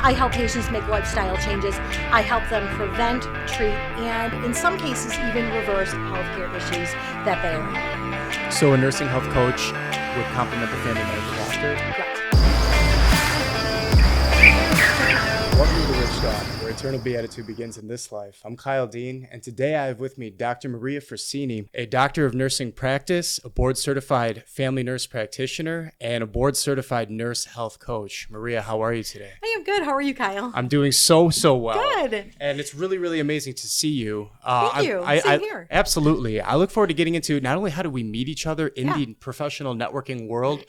I help patients make lifestyle changes. I help them prevent, treat, and in some cases even reverse healthcare issues that they are having. So a nursing health coach would complement the family medical doctor? Correct. Welcome to The Rich Dog, where eternal beatitude begins in this life. I'm Kyle Dean, and today I have with me Dr. Maria Frosini, a doctor of nursing practice, a board-certified family nurse practitioner, and a board-certified nurse health coach. Maria, how are you today? I am good. How are you, Kyle? I'm doing so well. Good. And it's really amazing to see you. Thank you. Same here. Absolutely. I look forward to getting into not only how do we meet each other in the professional networking world,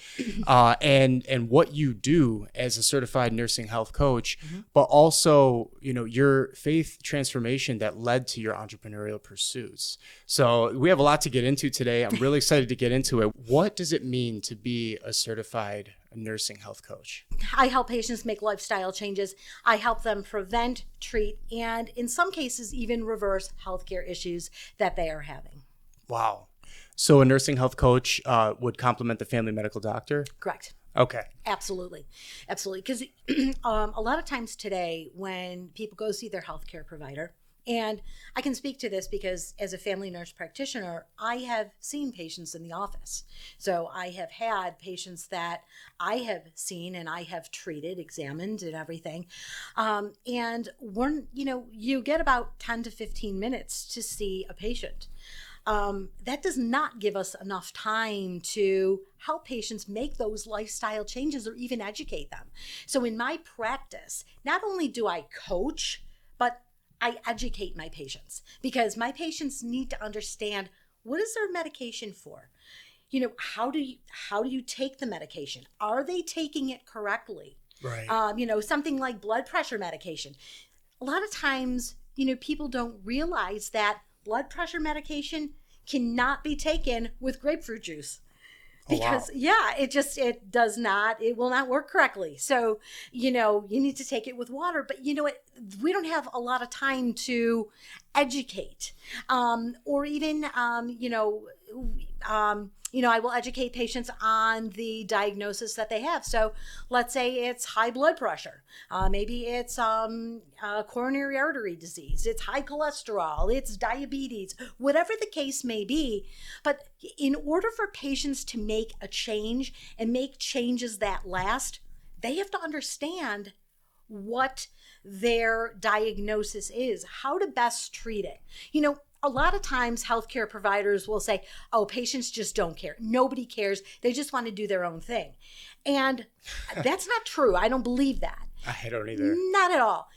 and what you do as a certified nursing health coach, but also, your faith transformation that led to your entrepreneurial pursuits. So we have a lot to get into today. I'm really excited to get into it. What does it mean to be a certified nursing health coach? I help patients make lifestyle changes. I help them prevent, treat, and in some cases even reverse healthcare issues that they are having. Wow. So a nursing health coach would complement the family medical doctor? Correct. Okay. Absolutely. Because a lot of times today when people go see their healthcare provider, and I can speak to this because as a family nurse practitioner, I have seen patients in the office. So I have had patients that I have seen and I have treated, examined and everything. And you get about 10 to 15 minutes to see a patient. That does not give us enough time to help patients make those lifestyle changes or even educate them. So in my practice, not only do I coach, but I educate my patients because my patients need to understand what is their medication for. How do you take the medication? Are they taking it correctly? Right. Something like blood pressure medication. A lot of times, people don't realize that blood pressure medication cannot be taken with grapefruit juice because it will not work correctly. So, you need to take it with water, but we don't have a lot of time to educate, or even, I will educate patients on the diagnosis that they have. So let's say it's high blood pressure. Maybe it's coronary artery disease. It's high cholesterol. It's diabetes, whatever the case may be. But in order for patients to make a change and make changes that last, they have to understand what their diagnosis is, how to best treat it. A lot of times healthcare providers will say, oh, patients just don't care. Nobody cares. They just want to do their own thing. And that's not true. I don't believe that. I don't either. Not at all.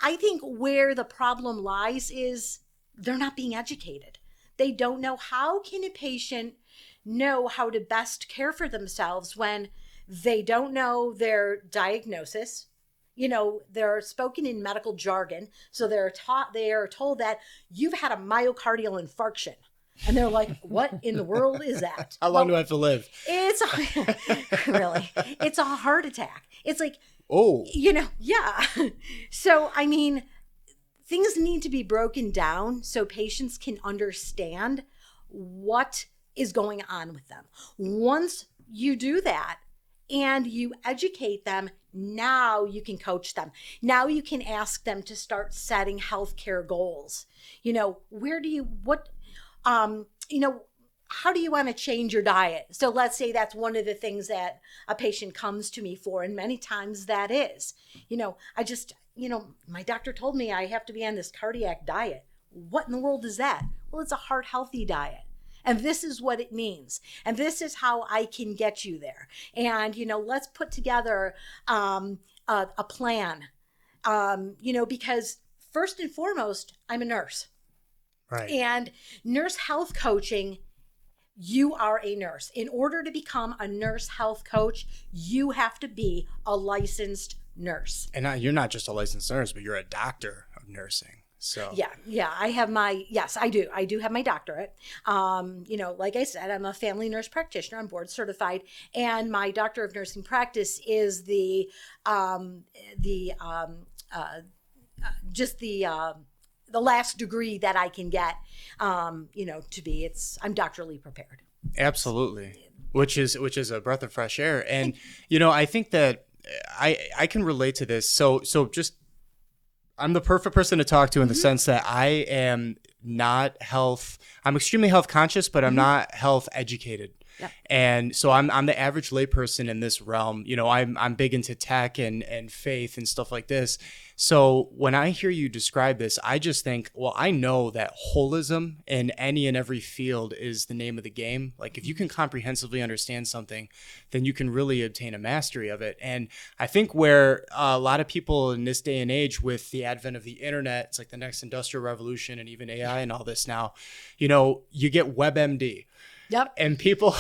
I think where the problem lies is they're not being educated. They don't know how can a patient know how to best care for themselves when they don't know their diagnosis. They're spoken in medical jargon. So they are told that you've had a myocardial infarction. And they're like, what in the world is that? How long do I have to live? It's a heart attack. It's like, yeah. So, things need to be broken down so patients can understand what is going on with them. Once you do that and you educate them, now you can coach them. Now you can ask them to start setting healthcare goals. How do you want to change your diet? So let's say that's one of the things that a patient comes to me for. And many times that is, my doctor told me I have to be on this cardiac diet. What in the world is that? Well, it's a heart healthy diet. And this is what it means. And this is how I can get you there. And, let's put together a plan, because first and foremost, I'm a nurse. Right. And nurse health coaching, you are a nurse. In order to become a nurse health coach, you have to be a licensed nurse. And you're not just a licensed nurse, but you're a doctor of nursing. So yeah, I do have my doctorate. Like I said, I'm a family nurse practitioner. I'm board certified, and my doctor of nursing practice is the last degree that I can get. I'm doctorally prepared. Absolutely, which is a breath of fresh air. And I think that I can relate to this. So just, I'm the perfect person to talk to in the sense that I am I'm extremely health conscious, but I'm not health educated. Yep. And so I'm the average layperson in this realm. I'm big into tech and faith and stuff like this. So when I hear you describe this, I just think, well, I know that holism in any and every field is the name of the game. Like if you can comprehensively understand something, then you can really obtain a mastery of it. And I think where a lot of people in this day and age with the advent of the internet, it's like the next industrial revolution and even AI and all this now, you get WebMD. Yep. And people,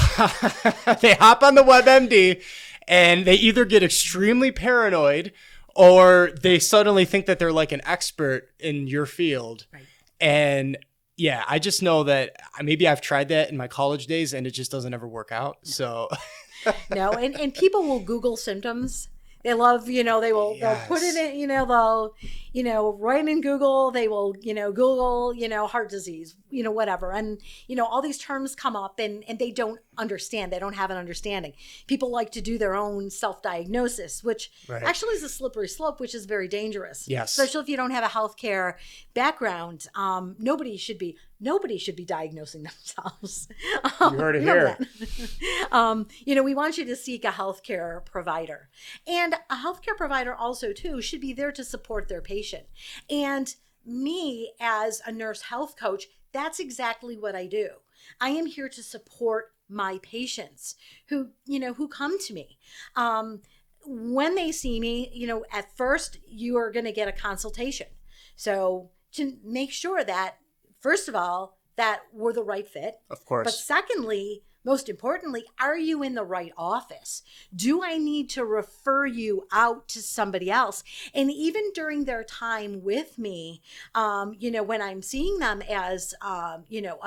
they hop on the WebMD and they either get extremely paranoid or they suddenly think that they're like an expert in your field. Right. And yeah, I just know that maybe I've tried that in my college days and it just doesn't ever work out. So no, and people will Google symptoms. They love, they'll put it in, they'll, write in Google, they will, Google, heart disease, whatever. And, all these terms come up and they don't understand. They don't have an understanding. People like to do their own self-diagnosis, which actually is a slippery slope, which is very dangerous. Yes. Especially if you don't have a healthcare background. Nobody should be diagnosing themselves. You heard it here. We want you to seek a healthcare provider. And a healthcare provider also, too, should be there to support their patient. And me as a nurse health coach, that's exactly what I do. I am here to support my patients who come to me. When they see me, at first you are going to get a consultation. So to make sure that, first of all, that we're the right fit. Of course. But secondly, most importantly, are you in the right office? Do I need to refer you out to somebody else? And even during their time with me, when I'm seeing them as, a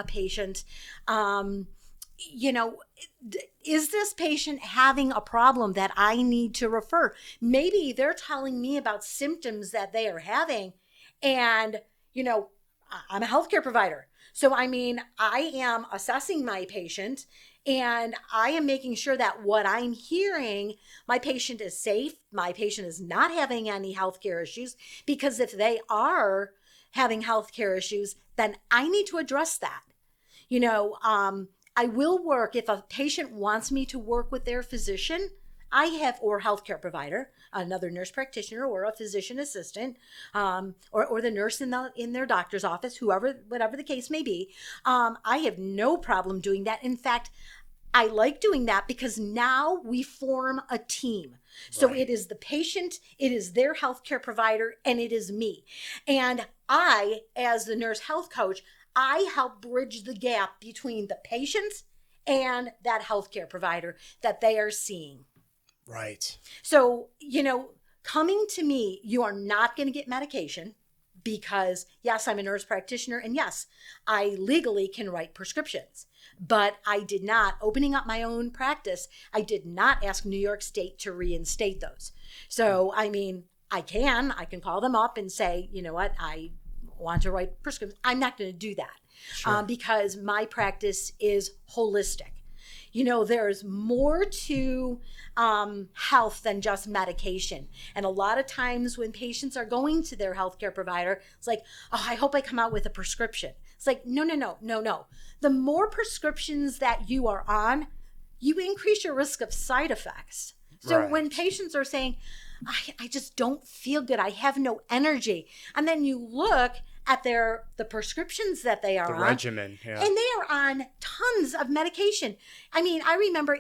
patient, is this patient having a problem that I need to refer? Maybe they're telling me about symptoms that they are having, and, I'm a healthcare provider. So, I am assessing my patient and I am making sure that what I'm hearing, my patient is safe. My patient is not having any healthcare issues, because if they are having healthcare issues, then I need to address that. I will work if a patient wants me to work with their physician. Or healthcare provider, another nurse practitioner or a physician assistant, or the nurse in their doctor's office, whatever the case may be. I have no problem doing that. In fact, I like doing that because now we form a team. So it is the patient, it is their healthcare provider, and it is me. And I, as the nurse health coach, I help bridge the gap between the patients and that healthcare provider that they are seeing. Right. So, coming to me, you are not going to get medication because, yes, I'm a nurse practitioner, and yes, I legally can write prescriptions. But I did not, opening up my own practice, I did not ask New York State to reinstate those. So, I can call them up and say, you know what, I want to write prescriptions. I'm not going to do that because my practice is holistic. There's more to health than just medication. And a lot of times when patients are going to their healthcare provider, it's like, oh, I hope I come out with a prescription. It's like, no. The more prescriptions that you are on, you increase your risk of side effects. So when patients are saying, I just don't feel good, I have no energy, and then you look at the prescriptions that they are on. The regimen, yeah. And they are on tons of medication. I remember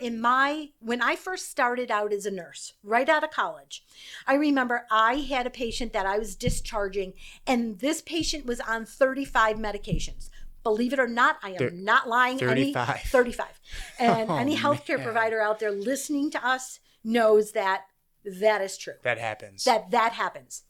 when I first started out as a nurse, right out of college, I remember I had a patient that I was discharging, and this patient was on 35 medications. Believe it or not, I am not lying. 35. 35. And any healthcare provider out there listening to us knows that is true. That happens. That happens.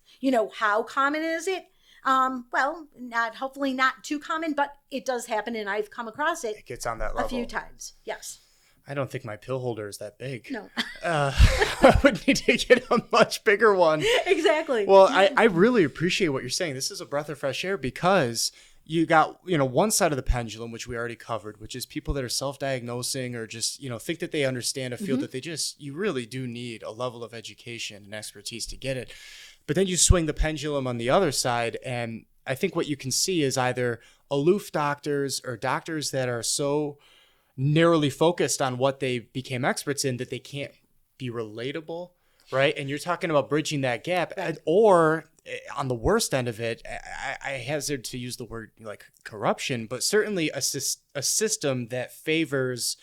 How common is it? Hopefully not too common, but it does happen, and I've come across it. It gets on that level a few times. Yes. I don't think my pill holder is that big. No. I would need to get a much bigger one. Exactly. Well, I really appreciate what you're saying. This is a breath of fresh air because you got, one side of the pendulum, which we already covered, which is people that are self-diagnosing or just, think that they understand a field that you really do need a level of education and expertise to get it. But then you swing the pendulum on the other side. And I think what you can see is either aloof doctors or doctors that are so narrowly focused on what they became experts in that they can't be relatable, right? And you're talking about bridging that gap. Or on the worst end of it, I hazard to use the word like corruption, but certainly a system that favors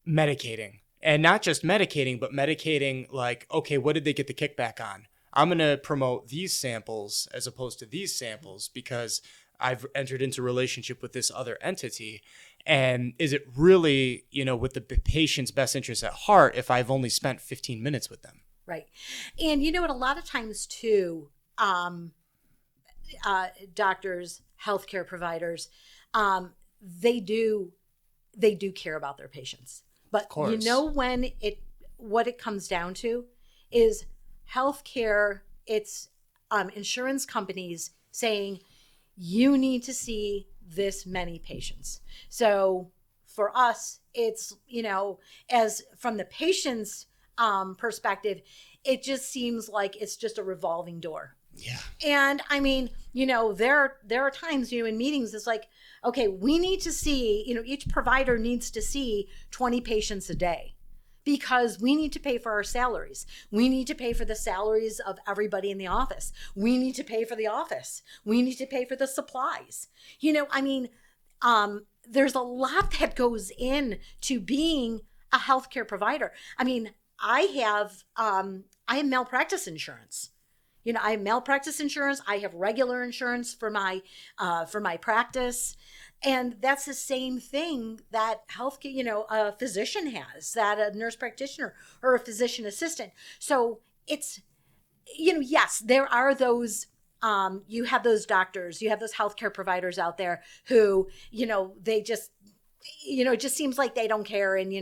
medicating, and not just medicating, but medicating like, okay, what did they get the kickback on? I'm going to promote these samples as opposed to these samples because I've entered into a relationship with this other entity. And is it really, with the patient's best interest at heart if I've only spent 15 minutes with them? Right. And you know what, a lot of times too, doctors, healthcare providers, they do care about their patients. But what it comes down to is healthcare, it's insurance companies saying, you need to see this many patients. So for us, it's, as from the patient's perspective, it just seems like it's just a revolving door. Yeah. And I mean, there are times, in meetings, it's like, okay, we need to see, each provider needs to see 20 patients a day because we need to pay for our salaries. We need to pay for the salaries of everybody in the office. We need to pay for the office. We need to pay for the supplies. There's a lot that goes in to being a healthcare provider. I mean, I have malpractice insurance. I have malpractice insurance. I have regular insurance for my practice. And that's the same thing that healthcare, a physician has, that a nurse practitioner or a physician assistant. So it's, yes, there are those, you have those doctors, you have those healthcare providers out there who, they just, it just seems like they don't care and,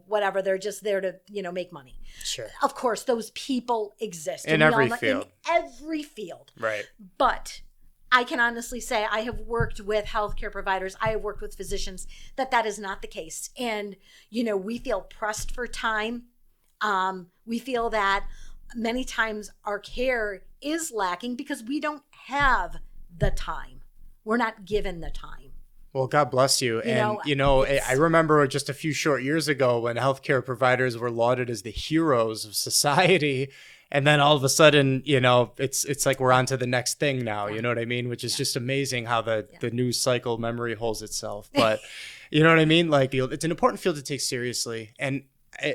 whatever, they're just there to, make money. Sure. Of course, those people exist. In every field. In every field. Right. But I can honestly say I have worked with healthcare providers. I have worked with physicians that is not the case. And, we feel pressed for time. We feel that many times our care is lacking because we don't have the time. We're not given the time. Well, God bless you. I remember just a few short years ago when healthcare providers were lauded as the heroes of society. And then all of a sudden, it's like we're on to the next thing now, you know what I mean? Which is just amazing how the news cycle memory holds itself. But you know what I mean? Like, it's an important field to take seriously. And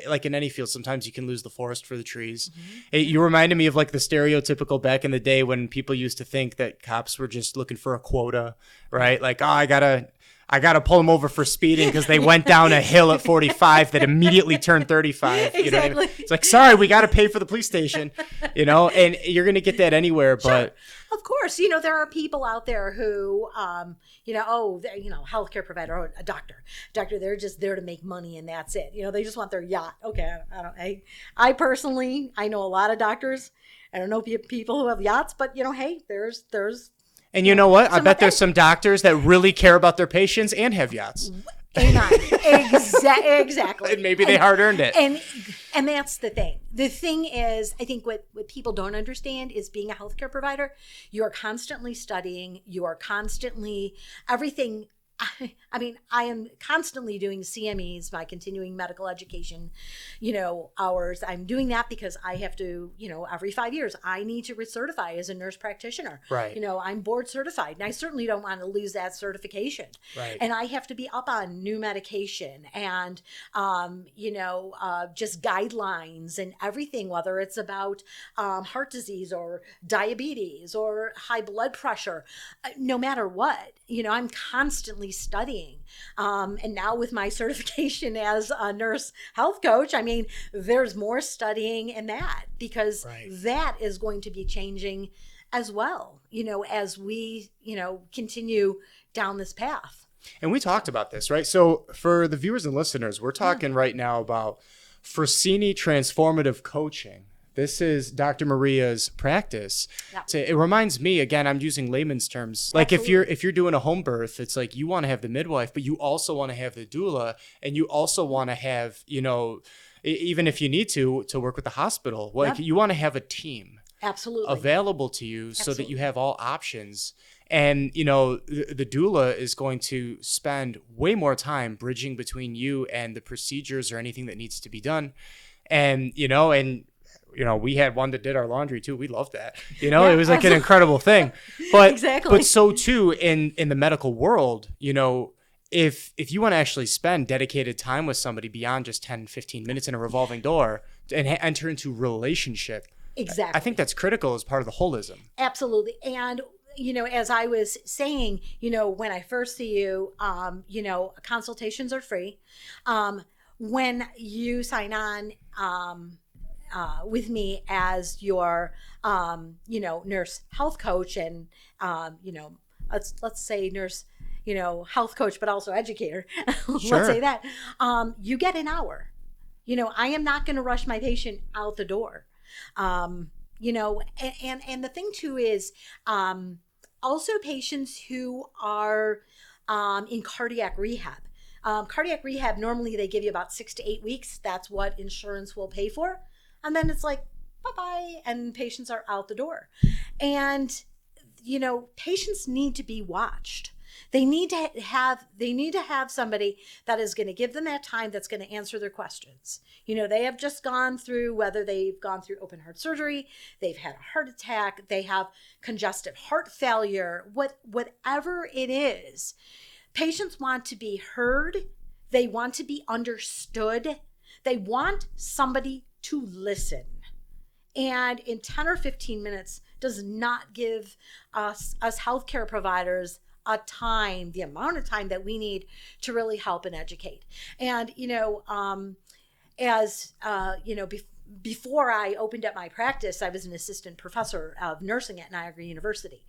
like in any field, sometimes you can lose the forest for the trees. You reminded me of like the stereotypical back in the day when people used to think that cops were just looking for a quota, right? Like, oh, I gotta pull them over for speeding because they went down a hill at 45 that immediately turned 35. Exactly. You know what I mean? It's like, sorry, we got to pay for the police station, and you're going to get that anywhere. Sure. But of course, there are people out there who, healthcare provider, or a doctor, they're just there to make money and that's it. They just want their yacht. Okay. I personally, I know a lot of doctors. I don't know people who have yachts, but hey, there's and you know what? I bet there's some doctors that really care about their patients and have yachts. Amen. Exactly. And maybe they hard earned it. And that's the thing. The thing is, I think what people don't understand is being a healthcare provider, you are constantly studying, you are constantly everything. I am constantly doing CMEs, my continuing medical education, hours. I'm doing that because I have to, every 5 years, I need to recertify as a nurse practitioner. Right. I'm board certified and I certainly don't want to lose that certification. Right. And I have to be up on new medication and, just guidelines and everything, whether it's about heart disease or diabetes or high blood pressure, no matter what, I'm constantly studying. And now with my certification as a nurse health coach, there's more studying in that because that is going to be changing as well, as we, continue down this path. And we talked about this, right? So for the viewers and listeners, we're talking right now about Frosini Transformative Coaching. This is Dr. Maria's practice. Yeah. So it reminds me, again, I'm using layman's terms. Like if you're doing a home birth, it's like you want to have the midwife, but you also want to have the doula, and you also want to have, even if you need to work with the hospital, like you want to have a team available to you so that you have all options. And, the doula is going to spend way more time bridging between you and the procedures or anything that needs to be done. And, we had one that did our laundry too. We loved that. It was like an incredible thing. But but so too in the medical world, if you want to actually spend dedicated time with somebody beyond just 10, 15 minutes in a revolving door and enter into relationship. Exactly. I think that's critical as part of the holism. Absolutely. And as I was saying, when I first see you, consultations are free. When you sign on with me as your, nurse health coach and, let's say nurse, health coach, but also educator, Sure. let's say that, you get an hour. I am not going to rush my patient out the door. And the thing too is, also patients who are in cardiac rehab. Cardiac rehab, normally they give you about 6 to 8 weeks. That's what insurance will pay for. And then it's like, bye-bye, and patients are out the door. And, patients need to be watched. They need to have somebody that is going to give them that time, that's going to answer their questions. They have just gone through, whether they've gone through open heart surgery, they've had a heart attack, they have congestive heart failure, whatever it is. Patients want to be heard. They want to be understood. They want somebody to listen. And in 10 or 15 minutes does not give us healthcare providers the amount of time that we need to really help and educate. And, before I opened up my practice, I was an assistant professor of nursing at Niagara University.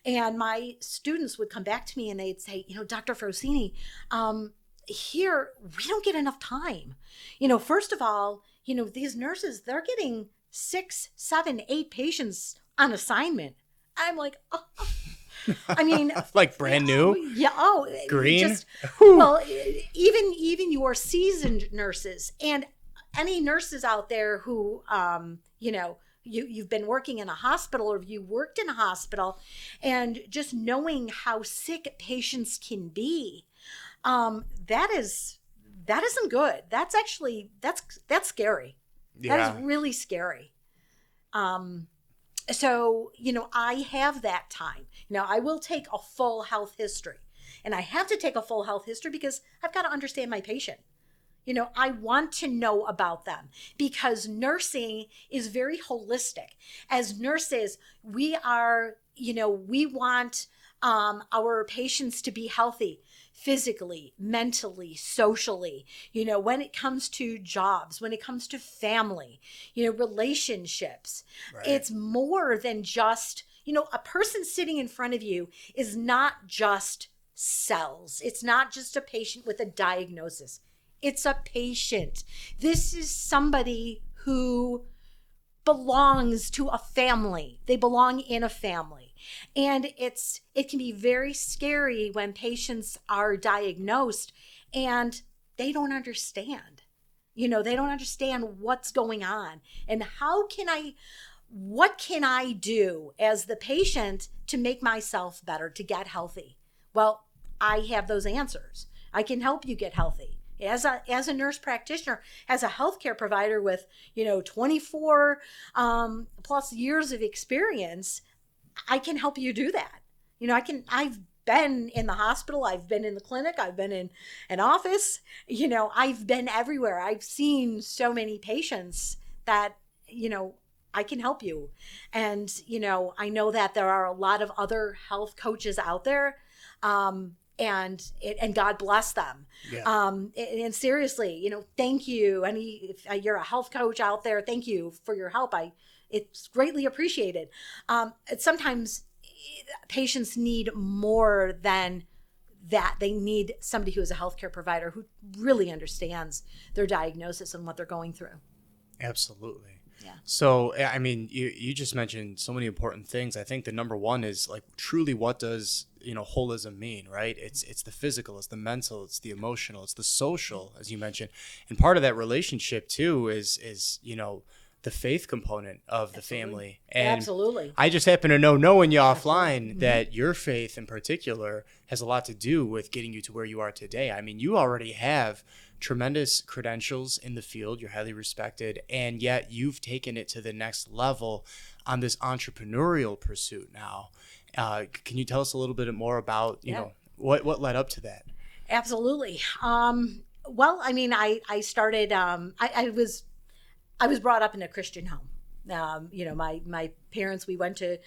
And my students would come back to me and they'd say, Dr. Frosini, here, we don't get enough time. First of all, these nurses, they're getting 6, 7, 8 patients on assignment. I'm like, oh. I mean, like brand new. Yeah. Oh, green. Even your seasoned nurses and any nurses out there who, you've been working in a hospital or you worked in a hospital, and just knowing how sick patients can be, that isn't good. That's actually that's scary. Yeah. That is really scary. So, I have that time. I will take a full health history, and I have to take a full health history because I've got to understand my patient. I want to know about them because nursing is very holistic. As nurses, we are, we want our patients to be healthy physically, mentally, socially, when it comes to jobs, when it comes to family, relationships. Right. It's more than just, a person sitting in front of you is not just cells. It's not just a patient with a diagnosis. It's a patient. This is somebody who belongs to a family. They belong in a family. And it can be very scary when patients are diagnosed and they don't understand. They don't understand what's going on and what can I do as the patient to make myself better, to get healthy? Well, I have those answers. I can help you get healthy. As a nurse practitioner, as a healthcare provider with, 24 plus years of experience, I can help you do that. I've been in the hospital, I've been in the clinic, I've been in an office, I've been everywhere. I've seen so many patients that, I can help you. And, I know that there are a lot of other health coaches out there. And God bless them. Yeah. And seriously, thank you. If you're a health coach out there, thank you for your help. It's greatly appreciated. Sometimes patients need more than that. They need somebody who is a healthcare provider who really understands their diagnosis and what they're going through. Absolutely. Yeah. So, I mean, you just mentioned so many important things. I think the number one is like truly what does, holism mean, right? It's the physical, it's the mental, it's the emotional, it's the social, as you mentioned. And part of that relationship too is the faith component of the family. And Absolutely. I just happen to knowing you offline, that your faith in particular has a lot to do with getting you to where you are today. I mean, you already have tremendous credentials in the field. You're highly respected, and yet you've taken it to the next level on this entrepreneurial pursuit now. Can you tell us a little bit more about, what led up to that? Absolutely. Well, I mean, I started, I was brought up in a Christian home. My parents, we went to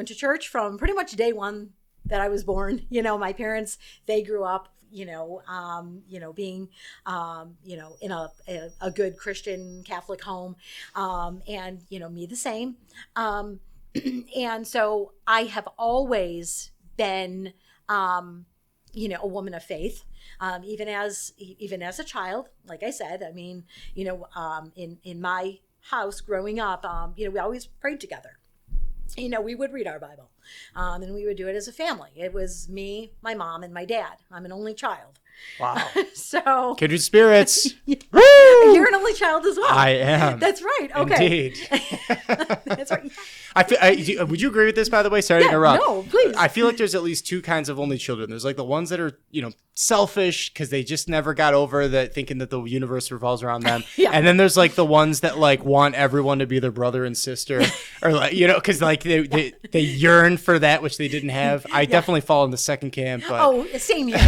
church from pretty much day one that I was born. My parents, they grew up, being, in a good Christian Catholic home, and me the same. And so I have always been, a woman of faith. Even as a child, like I said, I mean, in my house growing up, we always prayed together. We would read our Bible, and we would do it as a family. It was me, my mom, and my dad. I'm an only child. Wow. So kindred spirits. Woo! You're an only child as well. I am. That's right. Okay. Indeed. That's right. Would you agree with this, by the way? Sorry to interrupt. No, please. I feel like there's at least two kinds of only children. There's like the ones that are, selfish because they just never got over that, thinking that the universe revolves around them. Yeah. And then there's like the ones that like want everyone to be their brother and sister, or like, because like they yearn for that which they didn't have. I definitely fall in the second camp. But Oh, same here.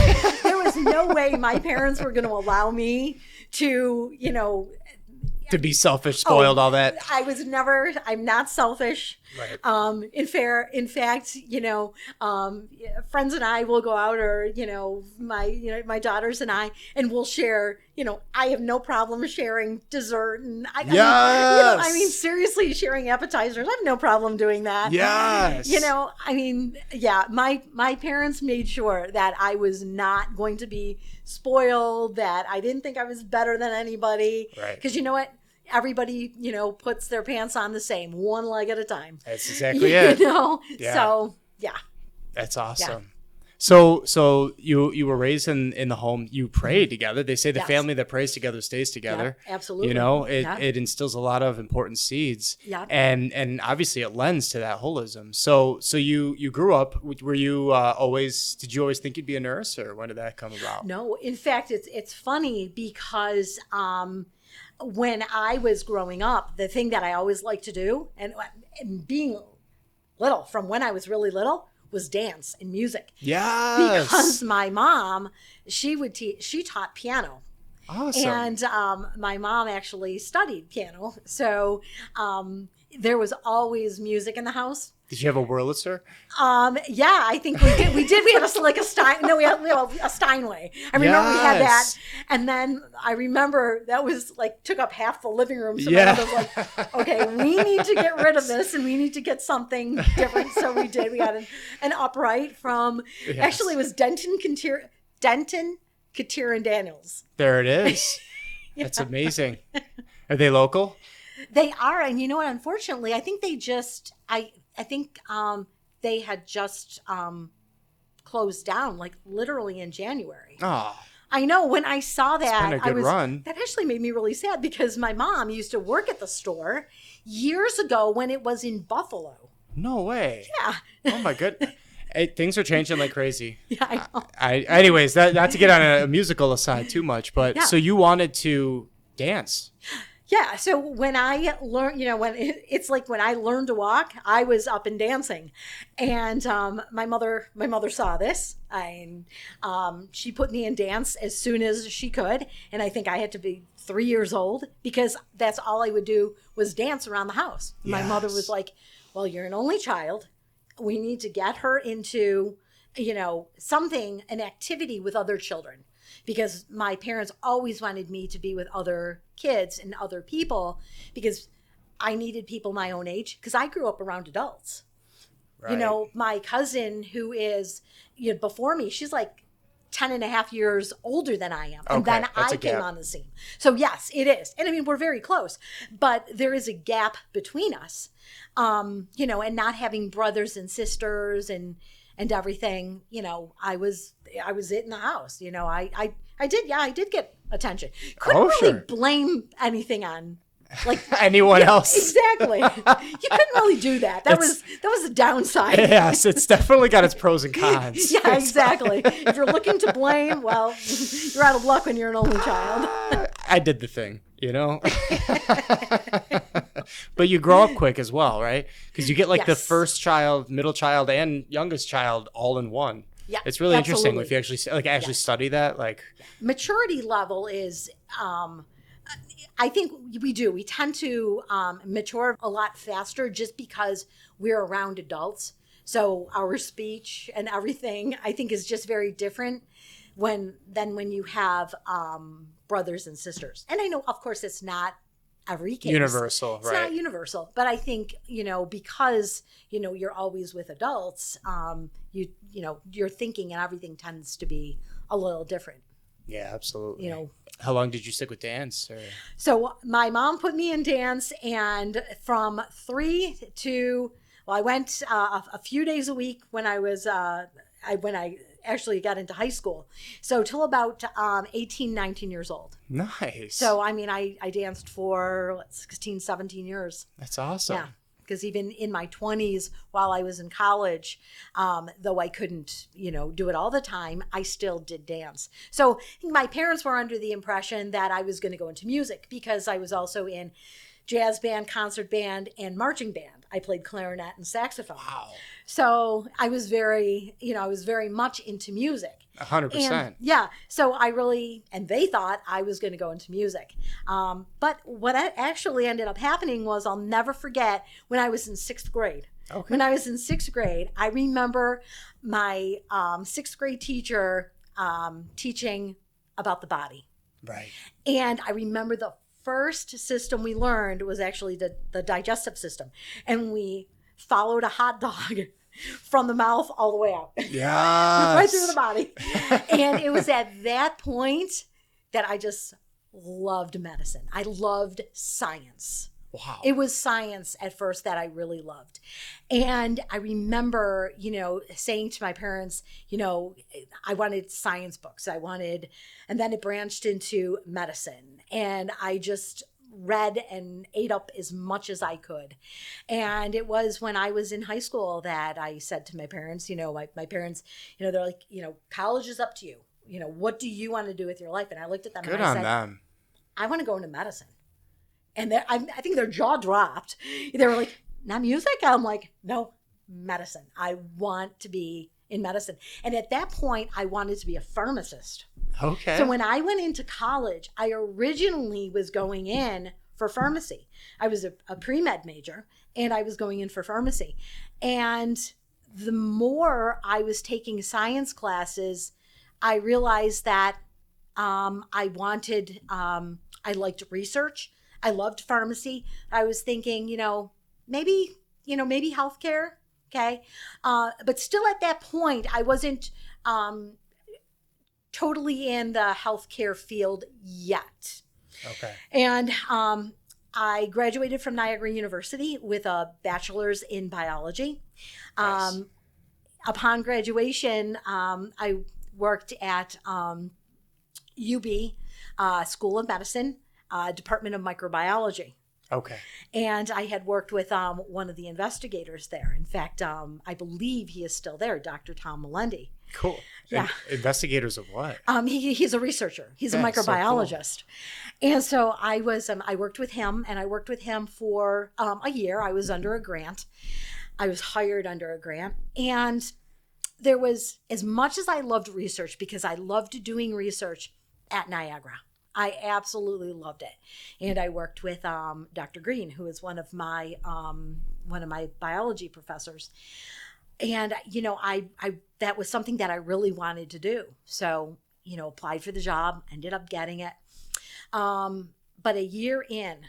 There was no way my parents were going to allow me to, to be selfish, spoiled, all that. I'm not selfish. Right. In fact, friends and I will go out, or, my daughters and and we'll share, I have no problem sharing dessert. And I mean, seriously, sharing appetizers. I have no problem doing that. Yes. My parents made sure that I was not going to be spoiled, that I didn't think I was better than anybody. Right. Because you know what? Everybody, puts their pants on the same, one leg at a time. That's exactly it. Yeah. So, yeah. That's awesome. Yeah. So you were raised in the home. You prayed together. They say the family that prays together stays together. Yeah, absolutely. It instills a lot of important seeds. Yeah. And obviously it lends to that holism. So you grew up. Were you did you always think you'd be a nurse, or when did that come about? No, in fact, it's funny because when I was growing up, the thing that I always liked to do, and being little, from when I was really little, was dance and music. Yes. Because my mom, she taught piano. Awesome. And my mom actually studied piano. So there was always music in the house. Did you have a Wurlitzer? Yeah, I think we did. We had a Steinway. I remember we had that. And then I remember that was like took up half the living room. So my mother was like, okay, we need to get rid of this and we need to get something different. So we did. We got an upright from, actually it was Denton, Katir and Daniels. There it is. That's amazing. Are they local? They are. And you know what? Unfortunately, I think they just, I think they had just closed down, like literally in January. Oh, I know. When I saw that, it's been a good run. That actually made me really sad because my mom used to work at the store years ago when it was in Buffalo. No way. Yeah. Oh my goodness. Hey, things are changing like crazy. Yeah, I know. Anyways, not to get on a musical aside too much, but so you wanted to dance. Yeah, so when I learned, it's like when I learned to walk, I was up and dancing, and my mother saw this, and she put me in dance as soon as she could, and I think I had to be 3 years old because that's all I would do was dance around the house. Yes. My mother was like, "Well, you're an only child. We need to get her into, something, an activity with other children." Because my parents always wanted me to be with other kids and other people because I needed people my own age because I grew up around adults. Right. My cousin who is before me, she's like 10 and a half years older than I am. And then that's I a came gap. on the scene. So yes, it is. And I mean, we're very close, but there is a gap between us, you know, and not having brothers and sisters and everything, you know, I was it in the house, you know, I did get attention. Couldn't really blame anything on like anyone else. Exactly. You couldn't really do that. That was the downside. Yes, it's definitely got its pros and cons. Yeah, exactly. If you're looking to blame, well, you're out of luck when you're an only child. I did the thing, you know. But you grow up quick as well, right? Because you get like the first child, middle child, and youngest child all in one. Yeah, it's really absolutely. Interesting if you actually study that. Like maturity level is. I think we tend to mature a lot faster just because we're around adults. So our speech and everything, I think, is just very different than when you have brothers and sisters. And I know, of course, it's not every case. Universal, it's not universal. But I think, you know, because, you know, you're always with adults, you know, your thinking and everything tends to be a little different. Yeah, absolutely. You know, how long did you stick with dance? So my mom put me in dance, and from 3 to, well, I went a few days a week when I was when I actually got into high school. So till about 18, 19 years old. Nice. So I mean, I danced for 16, 17 years. That's awesome. Yeah. Because even in my 20s, while I was in college, though I couldn't, you know, do it all the time, I still did dance. So I think my parents were under the impression that I was going to go into music because I was also in jazz band, concert band, and marching band. I played clarinet and saxophone. Wow. So I was very much into music. 100%. Yeah. So and they thought I was going to go into music. But what actually ended up happening was, I'll never forget when I was in 6th grade. Okay. When I was in 6th grade, I remember my 6th grade teacher teaching about the body. Right. And I remember the first system we learned was actually the digestive system. And we followed a hot dog from the mouth all the way out. Yeah. Right through the body. And it was at that point that I just loved medicine. I loved science. Wow. It was science at first that I really loved. And I remember, you know, saying to my parents, you know, I wanted science books. And then it branched into medicine. And I just read and ate up as much as I could. And it was when I was in high school that I said to my parents, you know, my parents, you know, they're like, you know, college is up to you. You know, what do you want to do with your life? And I looked at them and I said, them. I want to go into medicine. And I think their jaw dropped. They were like, not music? I'm like, no, medicine. I want to be in medicine. And at that point, I wanted to be a pharmacist. Okay. So when I went into college, I originally was going in for pharmacy. I was a pre-med major, and I was going in for pharmacy. And the more I was taking science classes, I realized that I liked research. I loved pharmacy. I was thinking, maybe healthcare. Okay. But still at that point, I wasn't totally in the healthcare field yet. Okay. And I graduated from Niagara University with a bachelor's in biology. Nice. Upon graduation, I worked at UB School of Medicine, Department of Microbiology. Okay. And I had worked with one of the investigators there. In fact, I believe he is still there, Dr. Tom Melendi. Cool. Yeah. Investigators of what? He's a researcher. He's a microbiologist. So cool. And so I was, I worked with him, and I worked with him for a year. I was under a grant. I was hired under a grant. And there was, as much as I loved research, because I loved doing research at Niagara, I absolutely loved it. And I worked with Dr. Green, who is one of my biology professors. And, I that was something that I really wanted to do. So, applied for the job, ended up getting it. But a year in,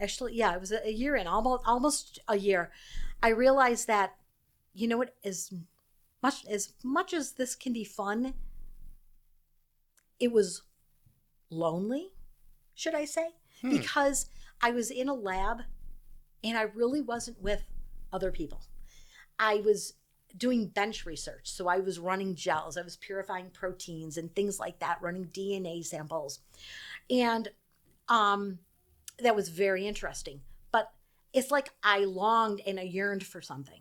actually, it was a year in, almost a year, I realized that, as much as this can be fun, it was lonely, should I say, because I was in a lab and I really wasn't with other people. I was doing bench research. So I was running gels, I was purifying proteins and things like that, running DNA samples. And that was very interesting. But it's like I longed and I yearned for something.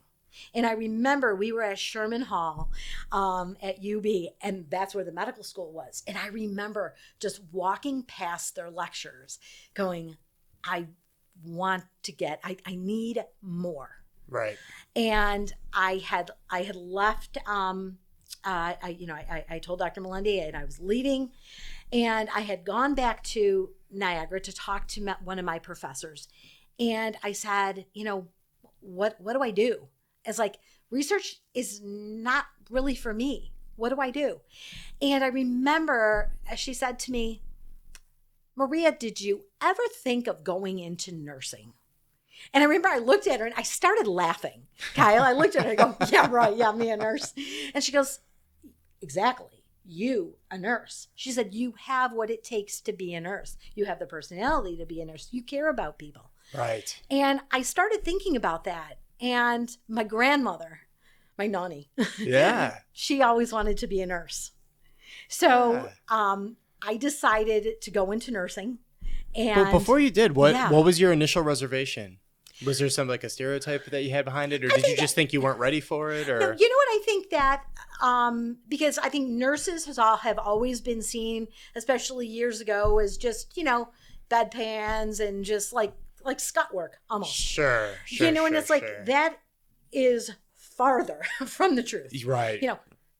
And I remember we were at Sherman Hall at UB, and that's where the medical school was. And I remember just walking past their lectures going, I need more. Right. And I had left, I told Dr. Melendi and I was leaving, and I had gone back to Niagara to talk to one of my professors. And I said, what do I do? It's like, research is not really for me. What do I do? And I remember she said to me, Maria, did you ever think of going into nursing? And I remember I looked at her and I started laughing. Kyle, I looked at her and I go, yeah, right. Yeah, me a nurse. And she goes, exactly. You, a nurse. She said, you have what it takes to be a nurse. You have the personality to be a nurse. You care about people. Right. And I started thinking about that. And my grandmother, my nanny, yeah, she always wanted to be a nurse. So I decided to go into nursing. And but before you did, what was your initial reservation? Was there some like a stereotype that you had behind it, or did you just think you weren't ready for it? Or no, you know what, I think that because I think nurses have always been seen, especially years ago, as just bedpans and just like scut work almost. Sure. And it's like that is farther from the truth. Right.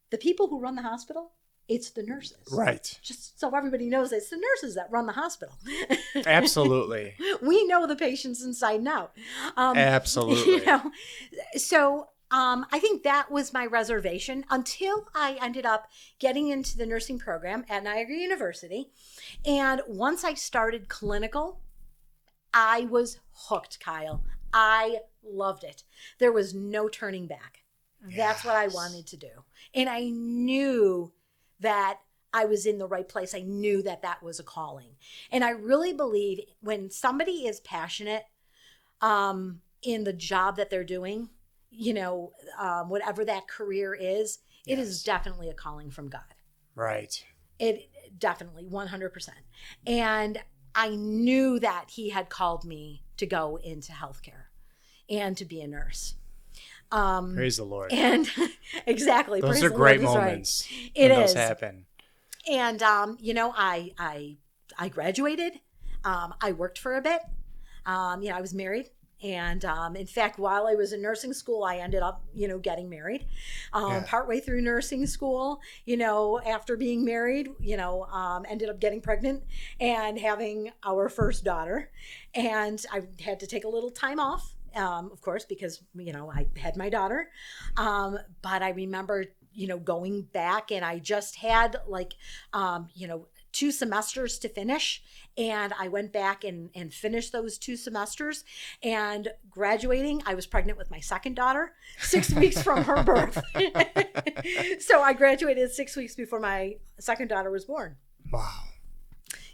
The people who run the hospital, it's the nurses. Right. Just so everybody knows, it's the nurses that run the hospital. Absolutely. We know the patients inside and out. Absolutely. So I think that was my reservation until I ended up getting into the nursing program at Niagara University. And once I started clinical, I was hooked, Kyle. I loved it. There was no turning back. That's what I wanted to do. And I knew that I was in the right place. I knew that that was a calling. And I really believe when somebody is passionate in the job that they're doing, whatever that career is, it is definitely a calling from God. Right. It definitely 100%. And I knew that he had called me to go into healthcare and to be a nurse. Praise the Lord. And exactly. Those praise are the great Lord moments. Right. It when is. Those happen. And, I graduated. I worked for a bit. I was married. And in fact, while I was in nursing school, I ended up, getting married. Partway through nursing school, after being married, ended up getting pregnant and having our first daughter. And I had to take a little time off, of course, because, I had my daughter. But I remember, going back, and I just had 2 semesters to finish. And I went back and finished those 2 semesters, and graduating, I was pregnant with my second daughter 6 weeks from her birth. So I graduated 6 weeks before my second daughter was born. Wow.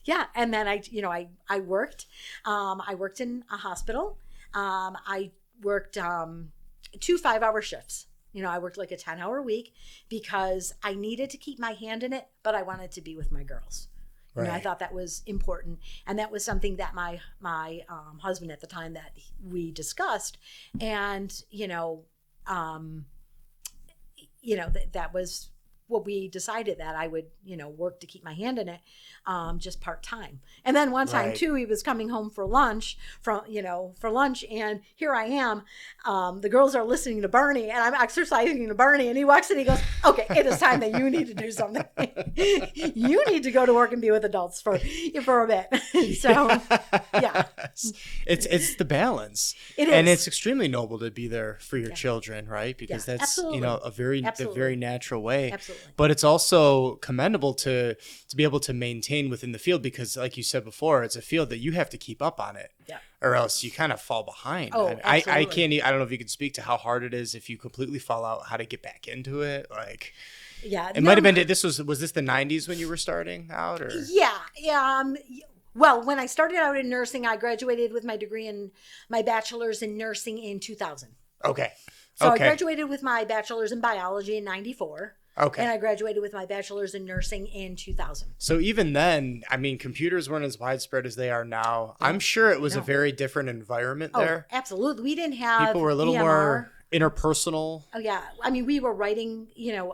Yeah. And then I worked. I worked in a hospital. I worked 2 5-hour shifts. I worked like a 10-hour week because I needed to keep my hand in it, but I wanted to be with my girls. Right. I thought that was important. And that was something that my husband at the time that we discussed. And, that was what we decided, that I would, work to keep my hand in it, just part-time. And then one time too, he was coming home for lunch and here I am, the girls are listening to Barney and I'm exercising to Barney, and he walks in and he goes, okay, it is time that you need to do something. You need to go to work and be with adults for a bit. So yeah. It's the balance. It is. And it's extremely noble to be there for your children, right? Because that's, absolutely. a very natural way. Absolutely. But it's also commendable to be able to maintain within the field, because like you said before, it's a field that you have to keep up on it, or else you kind of fall behind. Oh, I don't know if you can speak to how hard it is if you completely fall out, how to get back into it. Like, Yeah. It might have been, was this the 90s when you were starting out, or? Yeah. Well, when I started out in nursing, I graduated with my degree in my bachelor's in nursing in 2000. Okay. So I graduated with my bachelor's in biology in 94. Okay. And I graduated with my bachelor's in nursing in 2000. So even then, I mean, computers weren't as widespread as they are now. I'm sure it was a very different environment there. Absolutely. We didn't have people were a little EMR. More interpersonal. Oh, yeah. I mean, we were writing,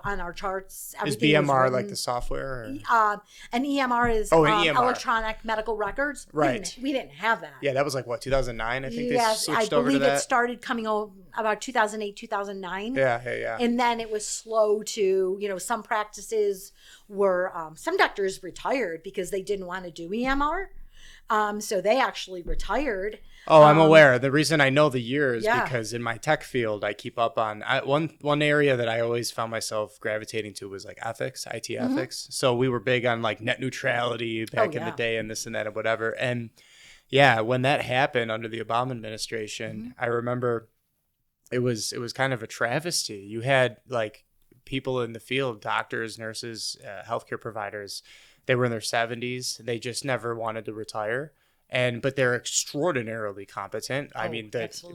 on our charts. Is BMR like the software? An EMR is electronic medical records. Right. We didn't have that. Yeah, that was like, what, 2009? I think they switched over to that. I believe it started coming about 2008, 2009. Yeah. And then it was slow to, some practices were, some doctors retired because they didn't want to do EMR. So they actually retired. Oh, I'm aware. The reason I know the year is because in my tech field, I keep up on one area that I always found myself gravitating to was like ethics, IT ethics. So we were big on like net neutrality back in the day and this and that and whatever. And yeah, when that happened under the Obama administration, I remember it was kind of a travesty. You had like people in the field, doctors, nurses, healthcare providers. They were in their 70s. They just never wanted to retire. But they're extraordinarily competent. I mean,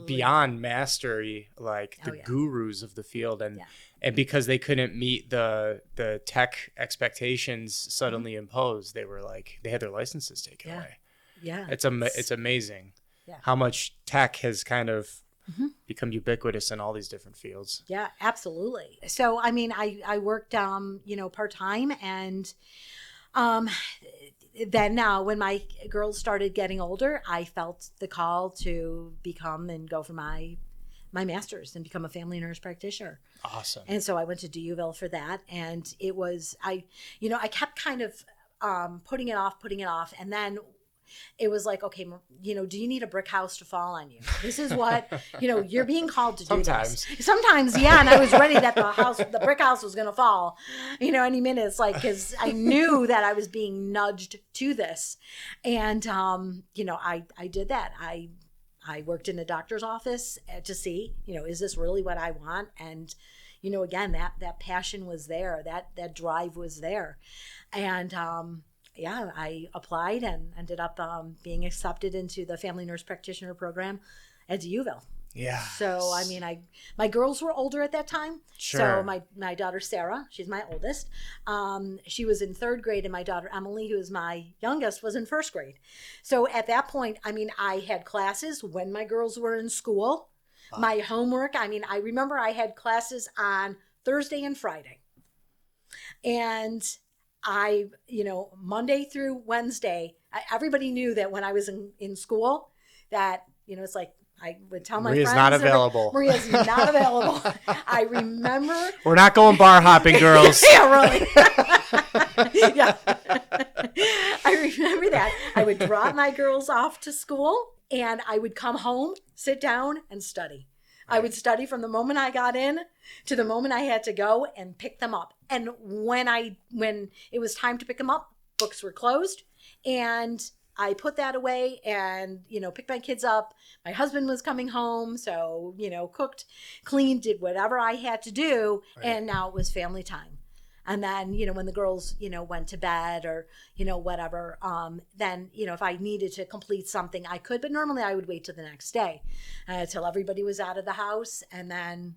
beyond mastery, like the gurus of the field. And because they couldn't meet the tech expectations suddenly imposed, they had their licenses taken away. Yeah. It's amazing how much tech has kind of become ubiquitous in all these different fields. Yeah, absolutely. So, I mean, I worked, part-time, and then when my girls started getting older, I felt the call to become and go for my master's and become a family nurse practitioner. Awesome. And so I went to DUville for that. And it was, I kept kind of putting it off. And then it was like, okay, do you need a brick house to fall on you? This is what, you're being called to do this. Sometimes, yeah. And I was ready that the brick house was going to fall, any minute. It's like, because I knew that I was being nudged to this. And, I did that. I worked in a doctor's office to see, is this really what I want? And, again, that passion was there, that drive was there. And, I applied and ended up being accepted into the Family Nurse Practitioner program at DUville. Yeah. So, I mean, my girls were older at that time. Sure. So my daughter, Sarah, she's my oldest. She was in 3rd grade, and my daughter, Emily, who is my youngest, was in 1st grade. So at that point, I mean, I had classes when my girls were in school. My homework, I mean, I remember I had classes on Thursday and Friday. And Monday through Wednesday, everybody knew that when I was in school that, it's like, I would tell my friends. Maria's not available. I remember. We're not going bar hopping, girls. Yeah, really. Yeah. I remember that. I would drop my girls off to school and I would come home, sit down and study. I would study from the moment I got in to the moment I had to go and pick them up. And when it was time to pick them up, books were closed, and I put that away and, picked my kids up. My husband was coming home, so, cooked, cleaned, did whatever I had to do, and now it was family time. And then, when the girls, went to bed or, whatever, then, if I needed to complete something, I could. But normally I would wait till the next day till everybody was out of the house and then,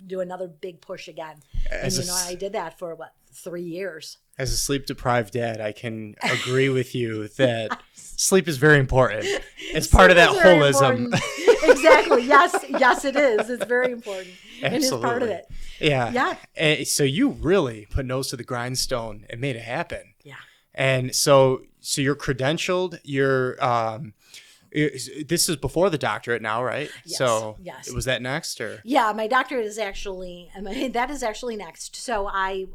do another big push again. I did that for, 3 years. As a sleep-deprived dad, I can agree with you that sleep is very important. It's part of that holism. Exactly. Yes, it is. It's very important. Absolutely. And it's part of it. Yeah. So you really put nose to the grindstone and made it happen. Yeah. And so you're credentialed. You're this is before the doctorate now, right? Yes. So yes. Was that next or? Yeah, my doctorate is actually next. So I.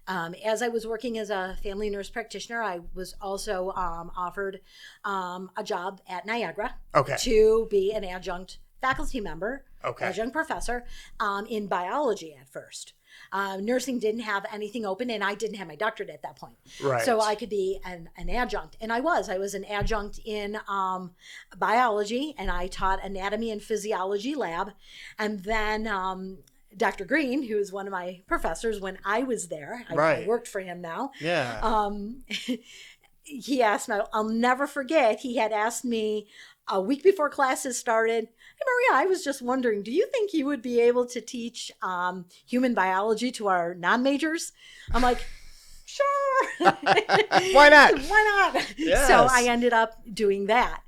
As I was working as a family nurse practitioner, I was also offered a job at Niagara to be an adjunct faculty member, adjunct professor in biology at first. Nursing didn't have anything open, and I didn't have my doctorate at that point. Right. So I could be an adjunct, and I was an adjunct in biology, and I taught anatomy and physiology lab, and then Dr. Green, who was one of my professors when I was there, I worked for him now. Yeah. He asked me, I'll never forget, he had asked me a week before classes started, "Hey, Maria, I was just wondering, do you think you would be able to teach human biology to our non-majors?" I'm like, sure. Why not? Why not? Yes. So I ended up doing that.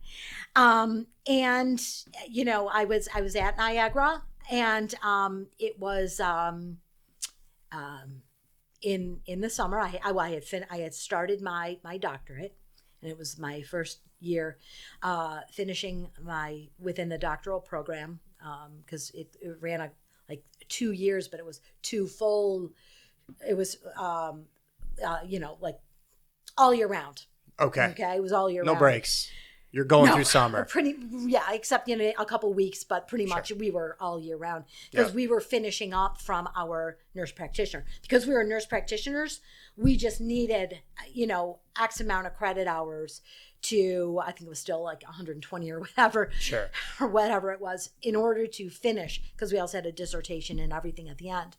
And, I was at Niagara, and it was in the summer. I had started my doctorate, and it was my first year finishing within the doctoral program, because it ran like 2 years, but it was 2 full. It was like all year round. Okay. It was all year round. No breaks. You're going through summer. Except a couple weeks, but pretty much we were all year round, because we were finishing up from our nurse practitioner. Because we were nurse practitioners, we just needed, X amount of credit hours to, I think it was still like 120 or whatever, or whatever it was, in order to finish, because we also had a dissertation and everything at the end.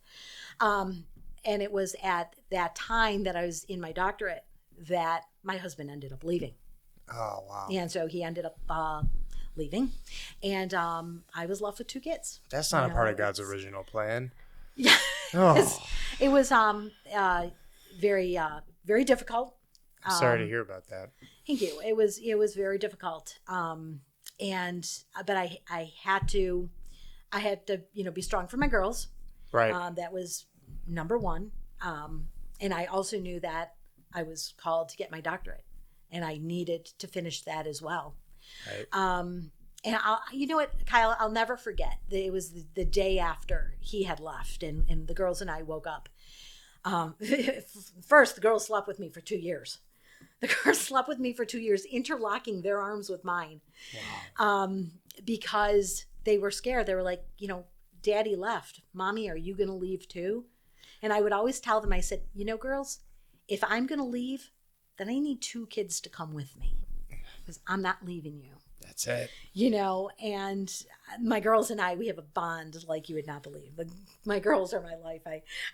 And it was at that time that I was in my doctorate that my husband ended up leaving. Oh, wow. And so he ended up leaving, and I was left with 2 kids. That's not a part of God's original plan. Yeah. It was very, very difficult. Sorry to hear about that. Thank you. It was very difficult. But I had to, be strong for my girls. Right. That was number one. And I also knew that I was called to get my doctorate, and I needed to finish that as well. Right. And you know what, Kyle, I'll never forget. It was the day after he had left, and the girls and I woke up. First, the girls slept with me for 2 years. The girls slept with me for 2 years, interlocking their arms with mine. Wow. Because they were scared. They were like, Daddy left. Mommy, are you going to leave too? And I would always tell them, I said, girls, if I'm going to leave, then I need 2 kids to come with me, because I'm not leaving you. That's it. And my girls and I, we have a bond like you would not believe. My girls are my life.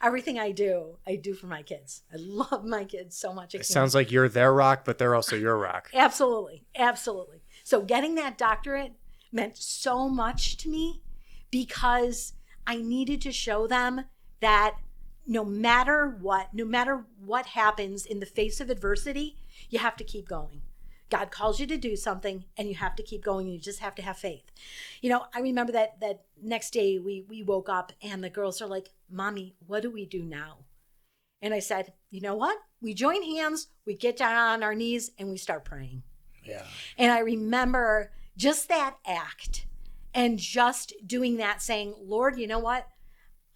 Everything I do for my kids. I love my kids so much. It sounds like you're their rock, but they're also your rock. Absolutely. Absolutely. So getting that doctorate meant so much to me, because I needed to show them that no matter what happens in the face of adversity, you have to keep going. God calls you to do something, and you have to keep going. You just have to have faith. I remember that next day we woke up, and the girls are like, "Mommy, what do we do now?" And I said, "You know what? We join hands, we get down on our knees, and we start praying." Yeah. And I remember just that act, and just doing that, saying, "Lord, you know what?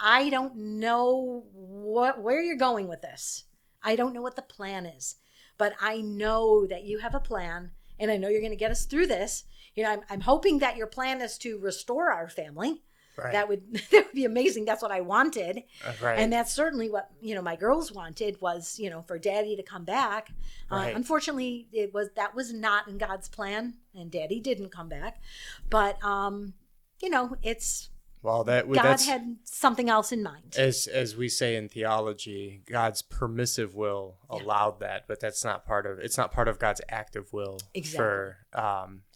I don't know where you're going with this. I don't know what the plan is, but I know that you have a plan, and I know you're going to get us through this. I'm hoping that your plan is to restore our family." Right. That would be amazing. That's what I wanted. Right. And that's certainly what, my girls wanted was, for Daddy to come back. Right. Unfortunately, that was not in God's plan, and Daddy didn't come back. But, it's... Well, God had something else in mind. As we say in theology, God's permissive will allowed that, but it's not part of God's active will. Exactly.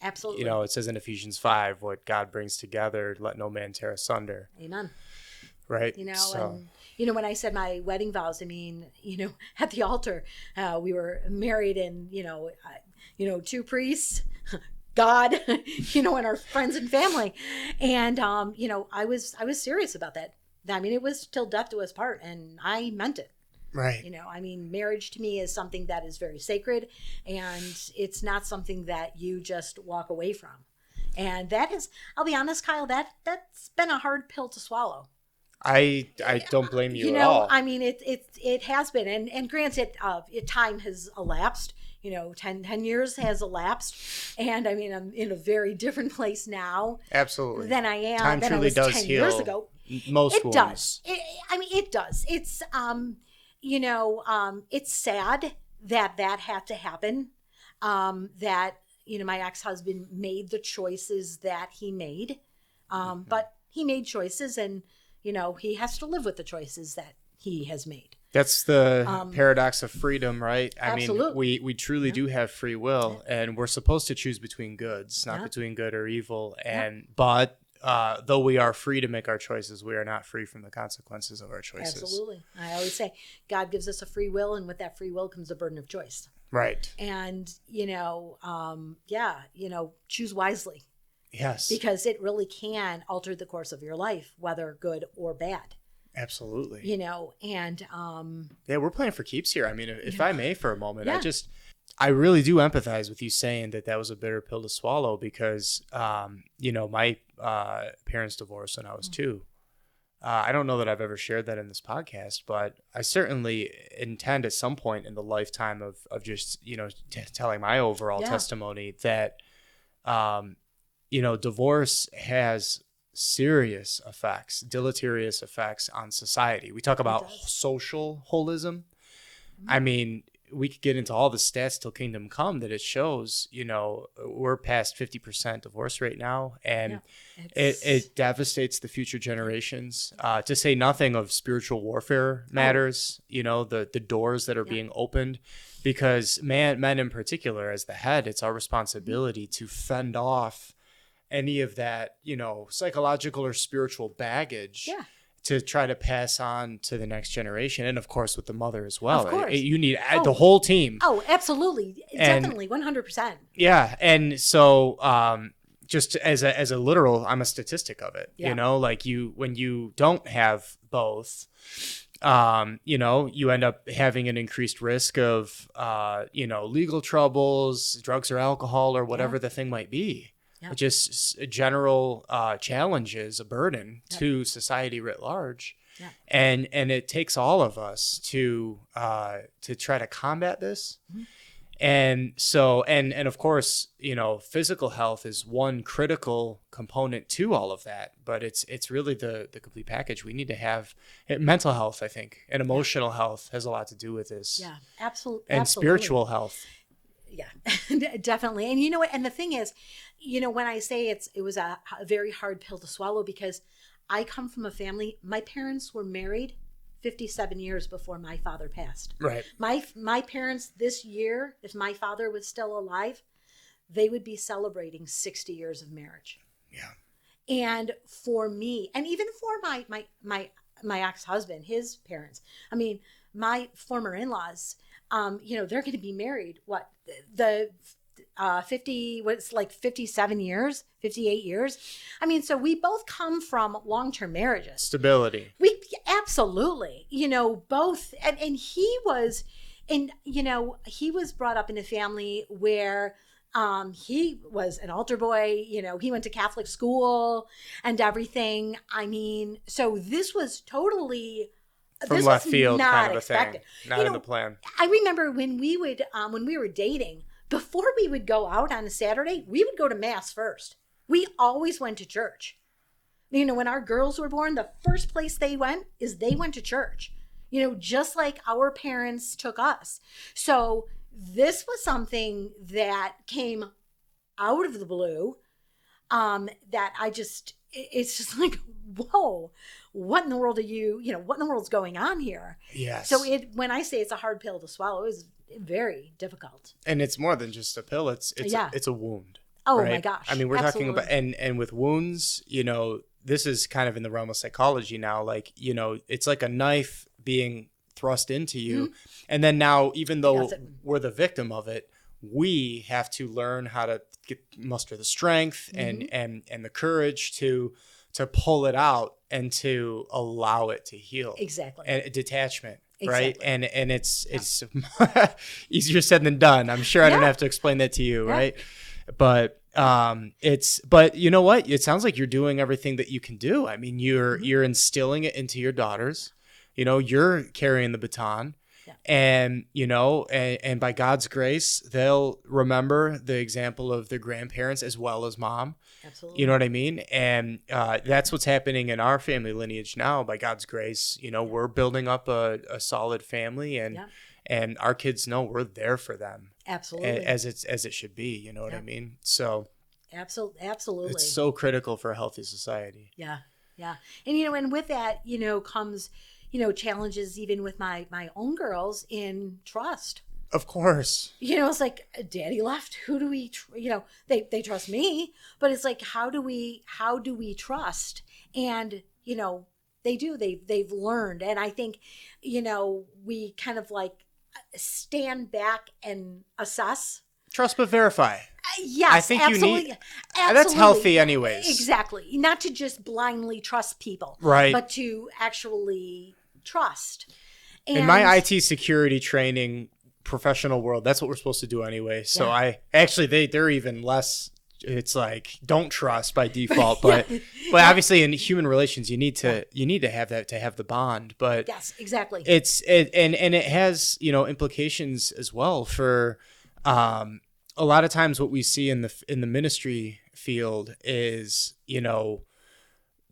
Absolutely. It says in Ephesians 5, what God brings together, let no man tear asunder. Amen. Right. And when I said my wedding vows, at the altar, we were married, and 2 priests, God, and our friends and family. And, I was serious about that. It was till death do us part, and I meant it. Right. Marriage to me is something that is very sacred, and it's not something that you just walk away from. And that is, I'll be honest, Kyle, that's been a hard pill to swallow. I don't blame you at all. It has been, and granted, time has elapsed. 10 years has elapsed, and I'm in a very different place now. Absolutely. Than I am. Time than truly I was does 10 heal years ago. Most it wounds. Does. It does. It's it's sad that had to happen. That my ex-husband made the choices that he made, but he made choices, and he has to live with the choices that he has made. That's the paradox of freedom, right? I Absolutely. mean, we truly do have free will, and we're supposed to choose between goods, not between good or evil. But though we are free to make our choices, we are not free from the consequences of our choices. Absolutely. I always say God gives us a free will, and with that free will comes a burden of choice. Right. And, choose wisely. Yes. Because it really can alter the course of your life, whether good or bad. Absolutely. And we're playing for keeps here. I mean, if I may for a moment, I really do empathize with you saying that was a bitter pill to swallow because, my parents divorced when I was 2. I don't know that I've ever shared that in this podcast, but I certainly intend at some point in the lifetime of just, telling my overall testimony that, divorce has serious effects, deleterious effects on society. We talk about social holism. I mean, we could get into all the stats till kingdom come that it shows, we're past 50% divorce rate now. And it devastates the future generations, to say nothing of spiritual warfare matters, the doors that are being opened, because men in particular, as the head, it's our responsibility to fend off any of that, psychological or spiritual baggage to try to pass on to the next generation. And of course, with the mother as well. Of course. You need the whole team. Oh, absolutely. Definitely. 100%. Yeah. And so, just as a literal, I'm a statistic of it, when you don't have both, you end up having an increased risk of, legal troubles, drugs or alcohol or whatever the thing might be. Just general challenges, a burden to society writ large. And it takes all of us to try to combat this. Mm-hmm. And so, and of course, physical health is one critical component to all of that, but it's really the complete package. We need to have mental health, I think, and emotional health has a lot to do with this. Yeah, absolutely. And spiritual health. Yeah, definitely. And you know what? And the thing is, when I say it was a very hard pill to swallow, because I come from a family, my parents were married 57 years before my father passed. Right. My parents this year, if my father was still alive, they would be celebrating 60 years of marriage. Yeah. And for me, and even for my ex-husband, his parents, I mean, my former in-laws, they're going to be married, 57 years, 58 years. I mean, so we both come from long-term marriages. Stability. We absolutely, both. And he was brought up in a family where he was an altar boy, he went to Catholic school and everything. I mean, so this was totally from left field kind of expected. A thing, not in the plan. I remember when we were dating, before we would go out on a Saturday, we would go to mass first. We always went to church. When our girls were born, the first place they went to church, just like our parents took us. So this was something that came out of the blue, that it's just like, whoa, what in the world what in the world's going on here? Yes. So when I say it's a hard pill to swallow, it was very difficult. And it's more than just a pill. It's a wound. Oh, right? my gosh. I mean, we're Absolutely. talking about, and with wounds, this is kind of in the realm of psychology now, like, it's like a knife being thrust into you. Mm-hmm. And then now, even though we're the victim of it, we have to learn how to muster the strength and the courage to pull it out and to allow it to heal. Exactly. And detachment. Exactly. Right. And it's easier said than done. I'm sure I don't have to explain that to you. Right. But but you know what? It sounds like you're doing everything that you can do. I mean, you're instilling it into your daughters. You're carrying the baton. And, and by God's grace, they'll remember the example of their grandparents as well as mom. Absolutely. You know what I mean? And that's what's happening in our family lineage now. By God's grace, we're building up a solid family, and our kids know we're there for them. Absolutely. As it should be. You know what I mean? So absolutely. It's so critical for a healthy society. Yeah. Yeah. And, and with that, comes, challenges even with my own girls in trust. Of course. It's like, daddy left. Who do we, they trust me, but it's like, how do we trust? And, they've learned. And I think, we kind of like stand back and assess. Trust but verify. Yes, I think absolutely. you need. That's healthy, anyways. Exactly. Not to just blindly trust people, right? But to actually trust. And in my IT security training professional world, that's what we're supposed to do anyway. So they're even less. It's like don't trust by default, but obviously in human relations you need to have that to have the bond. But yes, exactly. And it has implications as well for. A lot of times what we see in the ministry field is,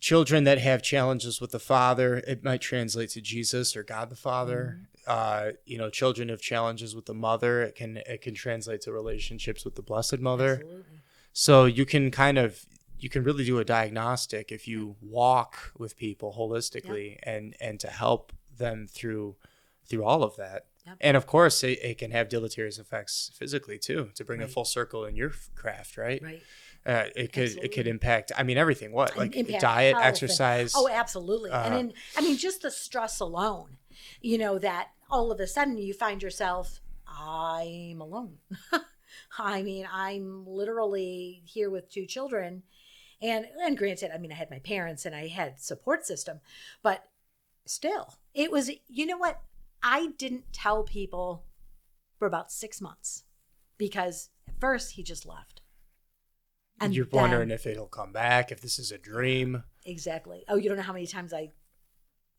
children that have challenges with the father, it might translate to Jesus or God the Father. Mm-hmm. Children have challenges with the mother, it can translate to relationships with the Blessed Mother. Absolutely. So you can really do a diagnostic if you walk with people holistically and to help them through all of that. Yep. And of course, it can have deleterious effects physically too. To bring it full circle in your craft, right? Right. It could impact. I mean, everything. What like diet, exercise? Oh, absolutely. And just the stress alone. That all of a sudden you find yourself, I'm alone. I mean, I'm literally here with 2 children, and granted, I mean, I had my parents and I had support system, but still, it was. What? I didn't tell people for about 6 months because at first he just left. And you're wondering if it'll come back, if this is a dream. Exactly. Oh, you don't know how many times I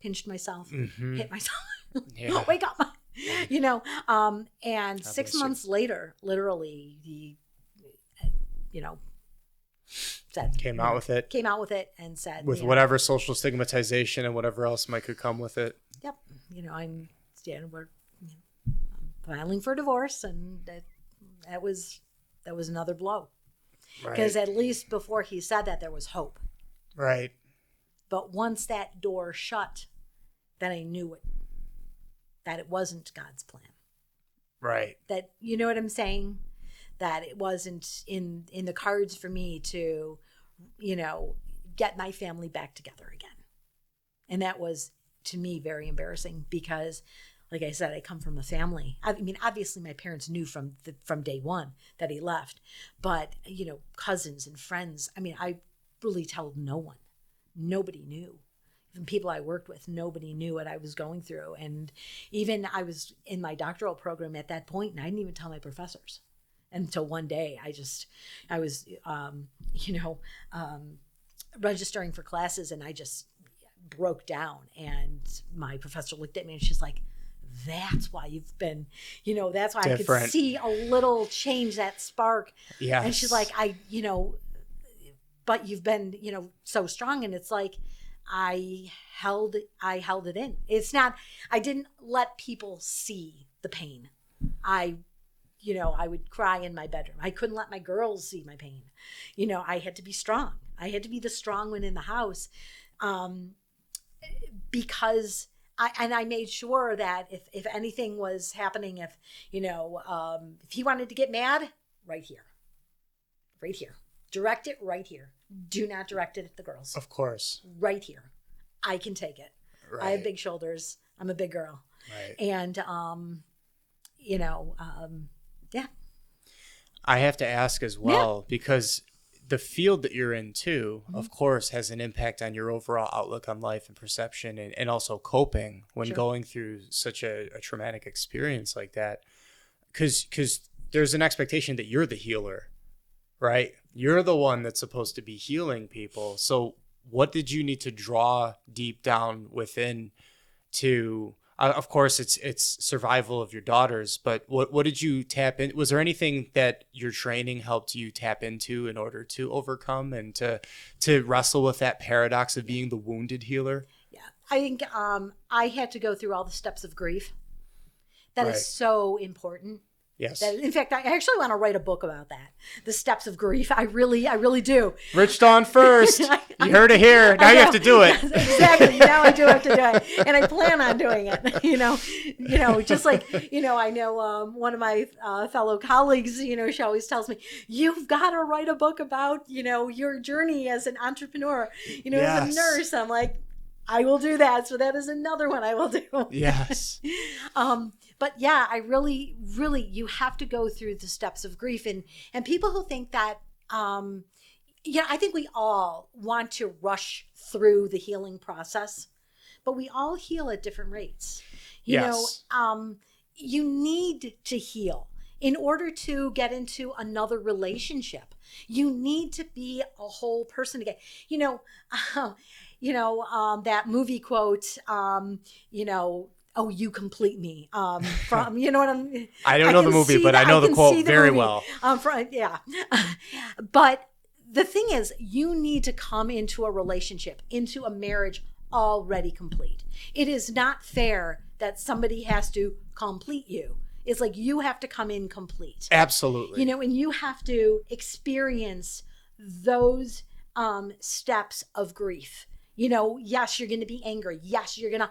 pinched myself, hit myself. Wake up. And 6 months later, literally, he, said, came out with it and said, with whatever social stigmatization and whatever else could come with it. Yep. We're filing for divorce, and that was another blow. Because at least before he said that, there was hope. Right. But once that door shut, then I knew that it wasn't God's plan. Right. That, you know what I'm saying? That it wasn't in the cards for me to, get my family back together again. And that was, to me, very embarrassing because, like I said, I come from a family. I mean, obviously my parents knew from day one that he left, but, cousins and friends, I mean, I really told no one. Nobody knew. Even people I worked with, nobody knew what I was going through. And even I was in my doctoral program at that point, and I didn't even tell my professors until one day I was registering for classes, and I just broke down, and my professor looked at me and she's like, that's why you've been, that's why different. I could see a little change, that spark. Yeah. And she's like, but you've been, so strong. And it's like, I held it in. It's not, I didn't let people see the pain. I would cry in my bedroom. I couldn't let my girls see my pain. I had to be strong. I had to be the strong one in the house. Because I made sure that if anything was happening, if he wanted to get mad, right here, direct it right here. Do not direct it at the girls. Of course. Right here. I can take it. Right. I have big shoulders. I'm a big girl. Right. And, yeah. I have to ask as well, because the field that you're in too, of course, has an impact on your overall outlook on life and perception and also coping when going through such a traumatic experience like that. Because there's an expectation that you're the healer, right? You're the one that's supposed to be healing people. So what did you need to draw deep down within to... of course, it's survival of your daughters, but what did you tap in? Was there anything that your training helped you tap into in order to overcome and to wrestle with that paradox of being the wounded healer? Yeah, I think I had to go through all the steps of grief. That is so important. Yes. In fact, I actually want to write a book about that. The steps of grief. I really do. Rich Dawn first. You heard it here. Now you have to do it. Exactly. Now I do have to do it. And I plan on doing it. Just like, I know one of my fellow colleagues, she always tells me, you've got to write a book about, your journey as an entrepreneur, as a nurse. I'm like, I will do that. So that is another one I will do. Yes. But yeah, I really, you have to go through the steps of grief. And people who think that, I think we all want to rush through the healing process, but we all heal at different rates. Yes. You need to heal in order to get into another relationship. You need to be a whole person again. That movie quote, oh, you complete me. From what I'm. I don't know the movie, but I know the quote very well. But the thing is, you need to come into a relationship, into a marriage already complete. It is not fair that somebody has to complete you. It's like you have to come in complete. Absolutely. And you have to experience those steps of grief. Yes, you're going to be angry. Yes, you're going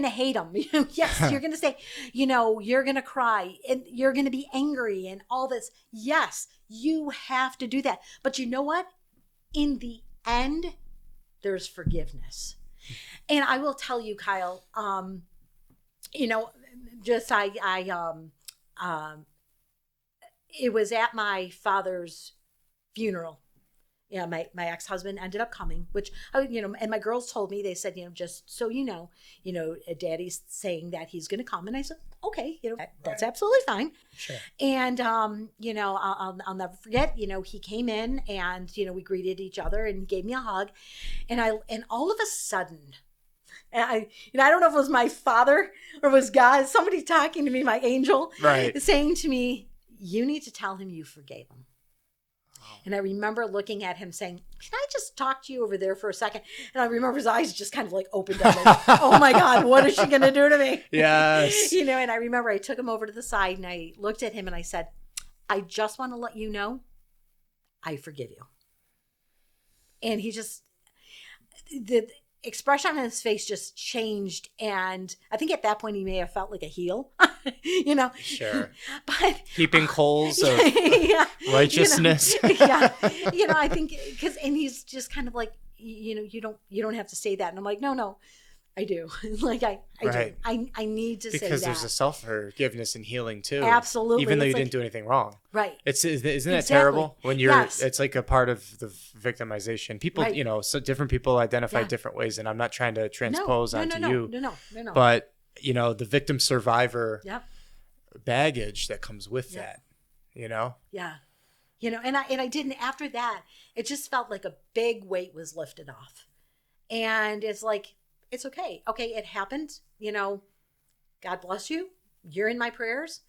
to hate them. Yes, you're going to say, you're going to cry and you're going to be angry and all this. Yes, you have to do that. But you know what? In the end, there's forgiveness. And I will tell you, Kyle, it was at my father's funeral. Yeah, my ex-husband ended up coming, which, and my girls told me, they said, just so Daddy's saying that he's going to come. And I said, okay, that's absolutely fine. Sure. And, I'll never forget, he came in and, we greeted each other and gave me a hug. And all of a sudden, I don't know if it was my father or it was God, somebody talking to me, my angel, right, saying to me, you need to tell him you forgave him. And I remember looking at him saying, can I just talk to you over there for a second? And I remember his eyes just kind of like opened up. Like, oh my God, what is she going to do to me? Yes. And I remember I took him over to the side and I looked at him and I said, I just want to let you know, I forgive you. And he just, the expression on his face just changed. And I think at that point he may have felt like a heel, Sure. But heaping coals of righteousness. I think and he's just kind of like, you don't have to say that. And I'm like, no, I do. Like I right. do. I need to say that. Because there's a self-forgiveness and healing too. Absolutely. Even though you didn't do anything wrong. Right. Isn't that terrible? When it's like a part of the victimization. People, so different people identify different ways, and I'm not trying to transpose onto you. No. But, the victim survivor baggage that comes with that, Yeah. And I didn't, after that, it just felt like a big weight was lifted off. And it's like, it's okay. Okay, it happened. God bless you. You're in my prayers.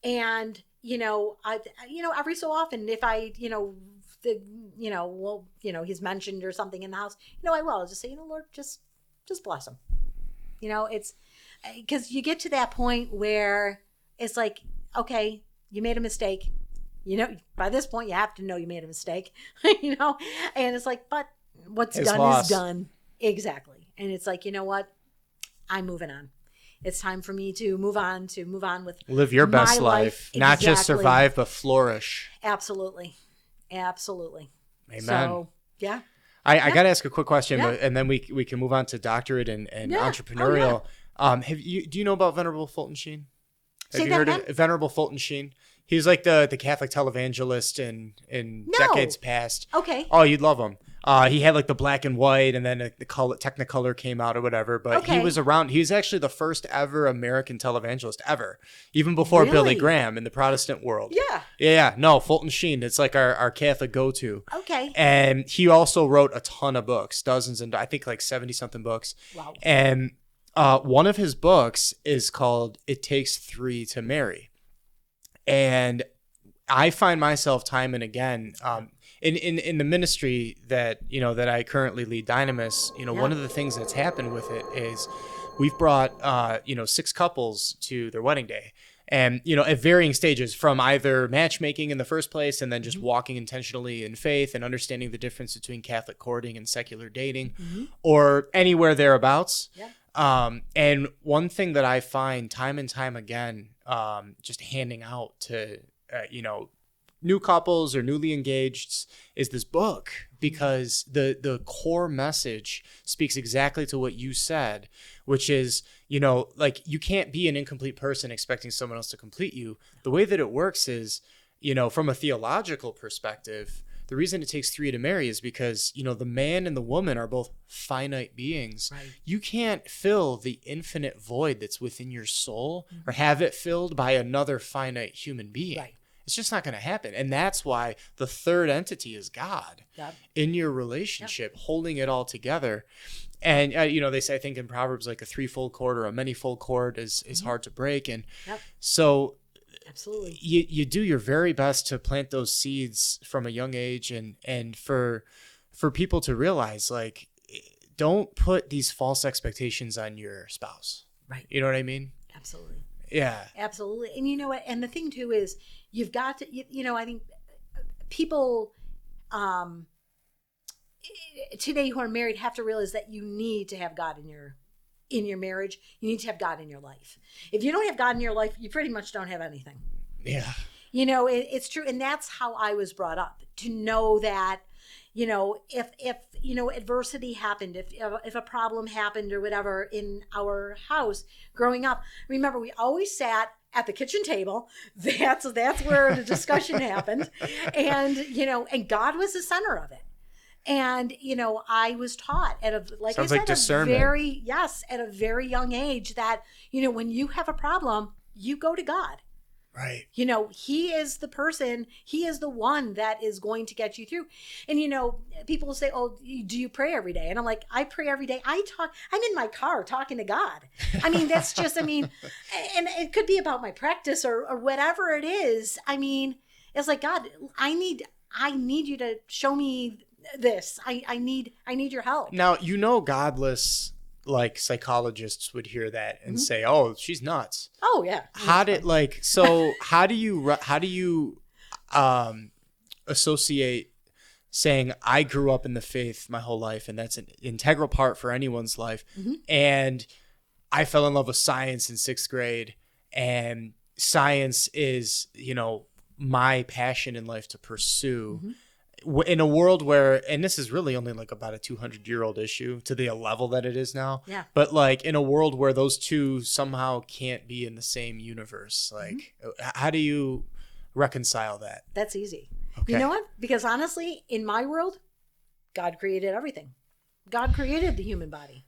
And, every so often, if I, he's mentioned or something in the house, I will. I'll just say, Lord, just bless him. It's because you get to that point where it's like, okay, you made a mistake. By this point, you have to know you made a mistake, and it's like, but what's done is done. Exactly. And it's like, you know what? I'm moving on. It's time for me to move on with live your best life. Not just survive, but flourish. Absolutely. Amen. So, yeah. I got to ask a quick question, and then we can move on to doctorate and entrepreneurial. Do you know about Venerable Fulton Sheen? Have you heard of Venerable Fulton Sheen? He was like the Catholic televangelist in decades past. Okay. Oh, you'd love him. He had like the black and white, and then the color Technicolor came out or whatever. But he was around. He was actually the first ever American televangelist ever, even before Billy Graham in the Protestant world. Yeah. Yeah. No, Fulton Sheen. It's like our Catholic go-to. Okay. And he also wrote a ton of books, dozens, and I think like 70-something books. Wow. And one of his books is called "It Takes Three to Marry." And I find myself time and again in the ministry that I currently lead, Dynamis. One of the things that's happened with it is we've brought 6 couples to their wedding day, And, at varying stages, from either matchmaking in the first place and then just walking intentionally in faith and understanding the difference between Catholic courting and secular dating, or anywhere thereabouts. Yeah. And one thing that I find time and time again, just handing out to, new couples or newly engaged, is this book, because the core message speaks exactly to what you said, which is, you can't be an incomplete person expecting someone else to complete you. The way that it works is, from a theological perspective, the reason it takes three to marry is because, the man and the woman are both finite beings. Right. You can't fill the infinite void that's within your soul or have it filled by another finite human being. Right. It's just not going to happen. And that's why the third entity is God in your relationship, holding it all together. And, they say, I think in Proverbs, like a threefold cord or a many-fold cord is hard to break. And so absolutely, you do your very best to plant those seeds from a young age, and for people to realize, like, don't put these false expectations on your spouse. Right. You know what I mean? Absolutely. Yeah. Absolutely. And you know what? And the thing too is, you've got to, I think people today who are married have to realize that you need to have God in your marriage. You need to have God in your life. If you don't have God in your life, you pretty much don't have anything. Yeah. It's true. And that's how I was brought up, to know that, if adversity happened, if a problem happened or whatever in our house growing up, remember, we always sat at the kitchen table. That's where the discussion happened. And, and God was the center of it. And, I was taught at a very young age that, when you have a problem, you go to God. Right. He is the person, he is the one that is going to get you through. And, people will say, oh, do you pray every day? And I'm like, I pray every day. I'm in my car talking to God. That's just, and it could be about my practice or whatever it is. It's like, God, I need you to show me this. I need your help. Now, godless, like, psychologists would hear that and say, oh, she's nuts. Oh yeah. How do you associate saying, I grew up in the faith my whole life, and that's an integral part for anyone's life, and I fell in love with science in 6th grade, and science is, my passion in life to pursue, in a world where, and this is really only like about a 200-year-old issue to the level that it is now. Yeah. But like, in a world where those two somehow can't be in the same universe, like, how do you reconcile that? That's easy. Okay. You know what? Because honestly, in my world, God created everything. God created the human body.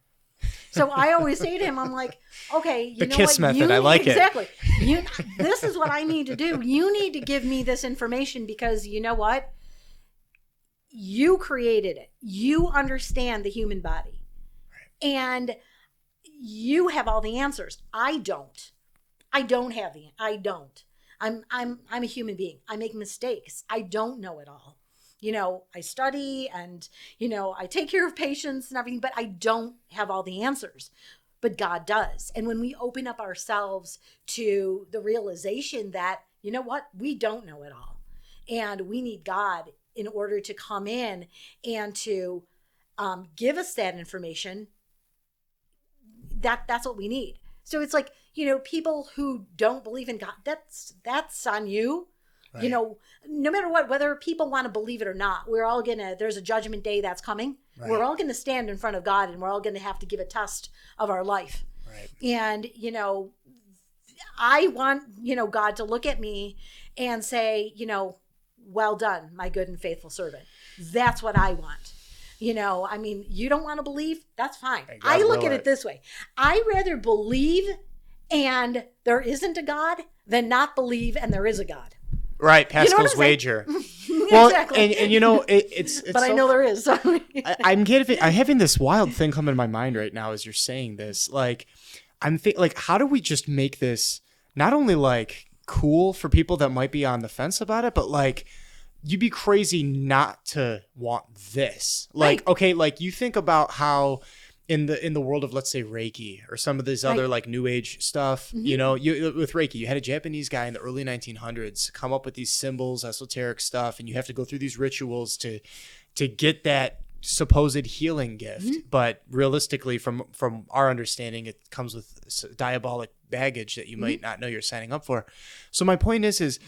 So I always say to him, I'm like, okay, you the know KISS what? method. I like exactly. This is what I need to do. You need to give me this information, because you know what? You created it. You understand the human body. Right. And you have all the answers. I don't. I'm a human being. I make mistakes. I don't know it all. I study and, I take care of patients and everything, but I don't have all the answers. But God does. And when we open up ourselves to the realization that, you know what, we don't know it all. And we need God in order to come in and to give us that information, that's what we need. So it's like, people who don't believe in God, that's on you. Right. No matter what, whether people want to believe it or not, there's a judgment day that's coming. Right. We're all going to stand in front of God, and we're all going to have to give a test of our life. Right. And, I want, God to look at me and say, well done, my good and faithful servant. That's what I want. You don't want to believe? That's fine. I look at it this way. I rather believe and there isn't a God than not believe and there is a God. Right, Pascal's wager. Well, exactly. and it's but I know there is. I'm having this wild thing come in my mind right now as you're saying this. Like, how do we just make this not only like cool for people that might be on the fence about it, but like, you'd be crazy not to want this. Like, right. Okay, like, you think about how in the world of, let's say, Reiki or some of this other like new age stuff, you know, with Reiki, you had a Japanese guy in the early 1900s come up with these symbols, esoteric stuff, and you have to go through these rituals to get that supposed healing gift. But realistically, from our understanding, it comes with diabolic baggage that you might not know you're signing up for. So my point is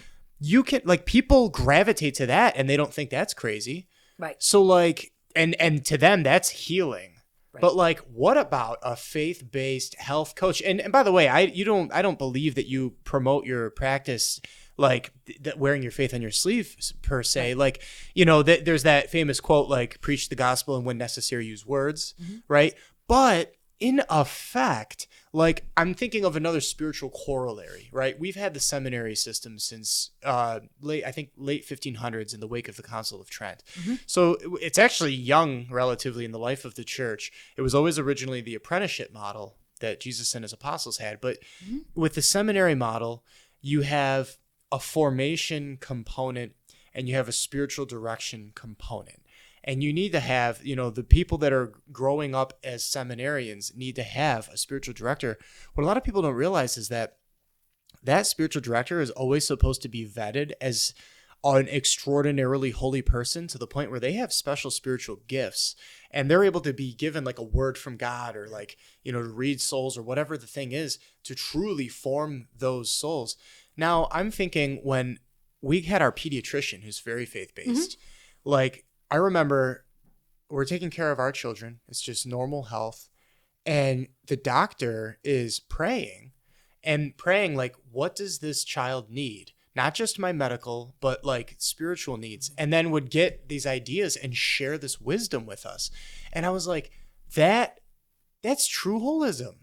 you can, like, people gravitate to that and they don't think that's crazy. Right. So like, and to them, that's healing. Right. But like, what about a faith-based health coach? And by the way, I don't believe that you promote your practice like wearing your faith on your sleeve per se. Right. Like, you know, there's that famous quote, like, preach the gospel and when necessary use words, right? But in effect, like, I'm thinking of another spiritual corollary, right? We've had the seminary system since late 1500s in the wake of the Council of Trent. So it's actually young relatively in the life of the church. It was always originally the apprenticeship model that Jesus and his apostles had. But with the seminary model, you have a formation component and you have a spiritual direction component. And you need to have, you know, the people that are growing up as seminarians need to have a spiritual director. What a lot of people don't realize is that spiritual director is always supposed to be vetted as an extraordinarily holy person to the point where they have special spiritual gifts and they're able to be given like a word from God or like, you know, to read souls or whatever the thing is to truly form those souls. Now, I'm thinking when we had our pediatrician who's very faith-based, like, I remember we're taking care of our children. It's just normal health. And the doctor is praying like, what does this child need? Not just my medical, but like spiritual needs. And then would get these ideas and share this wisdom with us. And I was like, that's true holism.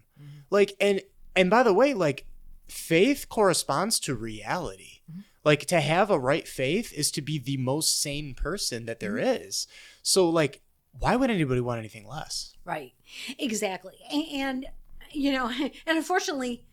Like, and by the way, like, faith corresponds to reality. Like, to have a right faith is to be the most sane person that there is. So, like, why would anybody want anything less? Right. Exactly. And you know, and unfortunately,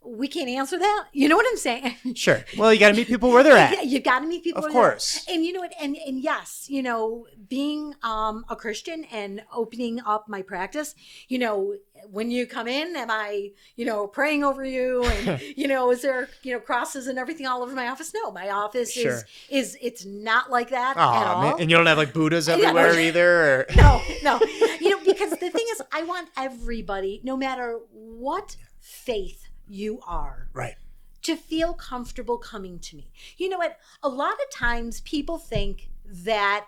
we can't answer that. You know what I'm saying? Sure. Well, you got to meet people where they're at. Yeah, you got to meet people of where course. they're at. And you know what? And yes, you know, being a Christian and opening up my practice, you know, when you come in, am I, you know, praying over you? And, you know, is there, you know, crosses and everything all over my office? No, my office is it's not like that at all. Man. And you don't have like Buddhas everywhere either? Or... No. You know, because the thing is, I want everybody, no matter what faith you are, right, to feel comfortable coming to me. You know what? A lot of times people think that,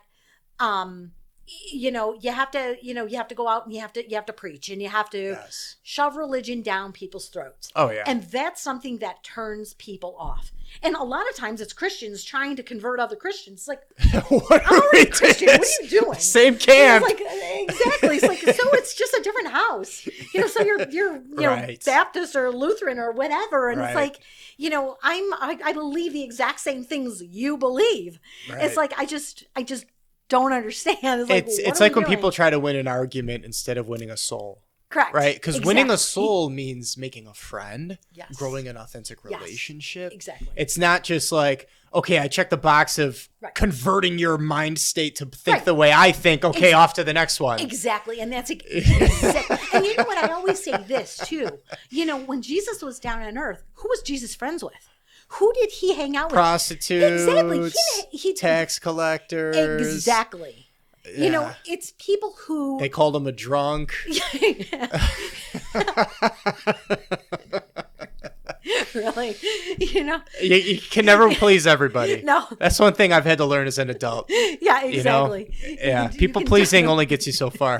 you know, you have to go out and you have to preach and you have to shove religion down people's throats. Oh yeah. And that's something that turns people off. And a lot of times it's Christians trying to convert other Christians. Like, what I'm already Christian. What are you doing? Same camp. Like, exactly. It's like, so it's just a different house. You know, so you're you know, Baptist or Lutheran or whatever. And it's like, you know, I believe the exact same things you believe. Right. It's like, I just don't understand. It's like when people try to win an argument instead of winning a soul. Correct. Right? Because winning a soul means making a friend, growing an authentic Yes. relationship. Exactly. It's not just like, okay, I checked the box of converting your mind state to think the way I think. Okay, off to the next one. Exactly. And that's exactly. And you know what? I always say this too. You know, when Jesus was down on earth, who was Jesus friends with? Who did he hang out with? Prostitutes. Exactly. He tax collectors. Exactly. Yeah. You know, it's people who... They called him a drunk. Really? You know? You can never please everybody. No. That's one thing I've had to learn as an adult. Yeah, exactly. You know? Yeah, people pleasing only gets you so far.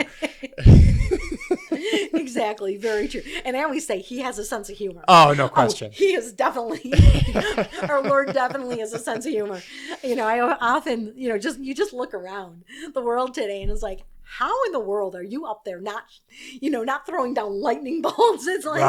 Exactly. Very true. And I always say he has a sense of humor. Oh, no question. He is definitely, our Lord definitely has a sense of humor. You know, I often, you know, you just look around the world today and it's like, how in the world are you up there not throwing down lightning bolts? It's like,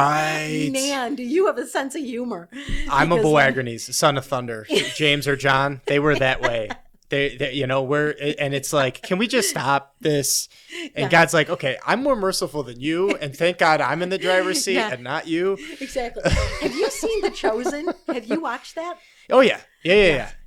man, do you have a sense of humor? I'm a Boagernes, son of thunder. James or John, they were that way. They you know, and it's like, can we just stop this? And God's like, okay, I'm more merciful than you, and thank God I'm in the driver's seat and not you. Exactly. Have you seen The Chosen? Have you watched that? Oh yeah.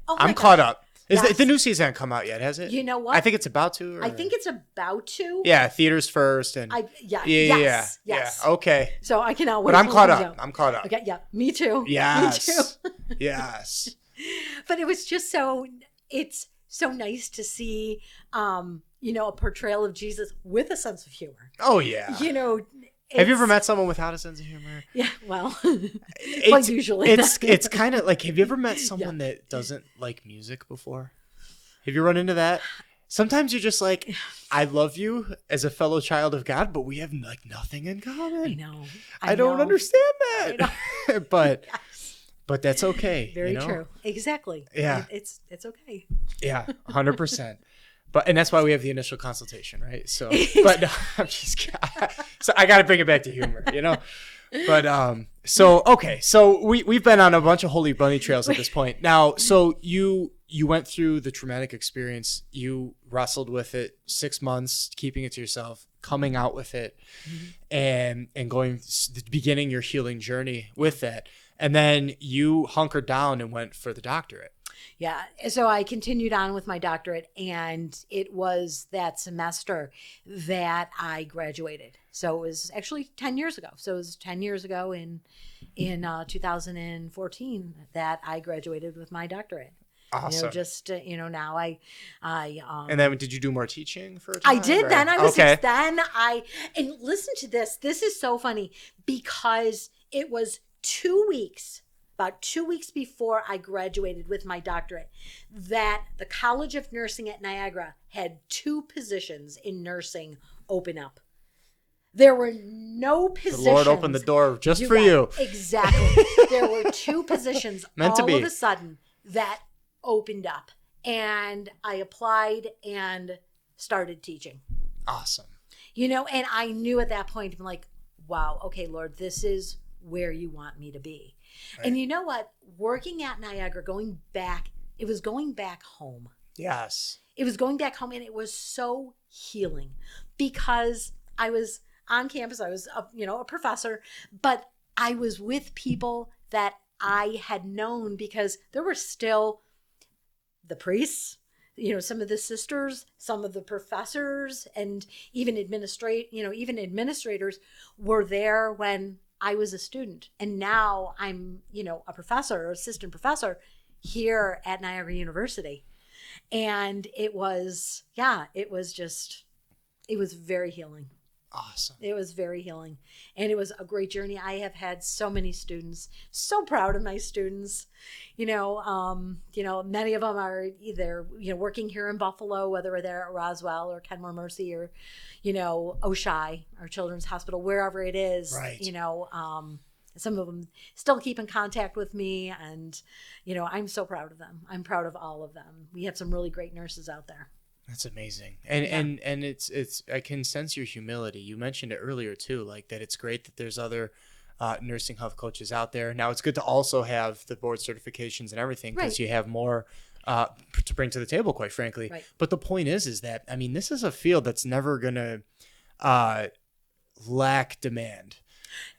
Oh, I'm caught up. Is the new season hasn't come out yet, has it? You know what? I think it's about to. I think it's about to. Yeah, theaters first. And Yes. Okay. So I cannot wait. But I'm caught up. I'm caught up. Okay, yeah, me too. Yes. Me too. Yes. But it was just it's so nice to see, a portrayal of Jesus with a sense of humor. Oh, yeah. Have you ever met someone without a sense of humor? Yeah, well, usually. It's kind of like, have you ever met someone that doesn't like music before? Have you run into that? Sometimes you're just like, I love you as a fellow child of God, but we have like nothing in common. I know. I don't understand that. But but that's okay. Very true. Exactly. Yeah. It's okay. Yeah, 100%. And that's why we have the initial consultation, right? So, but no, I'm just kidding. So I got to bring it back to humor, But so we've been on a bunch of holy bunny trails at this point. Now, so you went through the traumatic experience. You wrestled with it 6 months, keeping it to yourself, coming out with it, and beginning your healing journey with that. And then you hunkered down and went for the doctorate. Yeah. So I continued on with my doctorate, and it was that semester that I graduated. So it was actually 10 years ago. So it was 10 years ago in 2014 that I graduated with my doctorate. Awesome. Now I and then did you do more teaching for a time? I did. Or? Then I was okay. And listen to this. This is so funny because it was 2 weeks. About 2 weeks before I graduated with my doctorate, that the College of Nursing at Niagara had 2 positions in nursing open up. There were no positions. The Lord opened the door just for you. Exactly. There were 2 positions meant to be. All of a sudden that opened up. And I applied and started teaching. Awesome. And I knew at that point, I'm like, wow, okay, Lord, this is where you want me to be. Right. And you know what? Working at Niagara, it was going back home. Yes. It was going back home, and it was so healing because I was on campus. I was, a professor, but I was with people that I had known because there were still the priests, some of the sisters, some of the professors, and even administrators were there when I was a student, and now I'm, a professor or assistant professor here at Niagara University. And it was very healing. Awesome. It was very healing. And it was a great journey. I have had so many students, so proud of my students. Many of them are either, working here in Buffalo, whether they're at Roswell or Kenmore Mercy or, Oshai, our children's hospital, wherever it is. Right. Some of them still keep in contact with me, and, I'm so proud of them. I'm proud of all of them. We have some really great nurses out there. That's amazing. And it's I can sense your humility. You mentioned it earlier too, like that it's great that there's other nursing health coaches out there. Now it's good to also have the board certifications and everything because you have more to bring to the table, quite frankly. Right. But the point is that, this is a field that's never going to lack demand.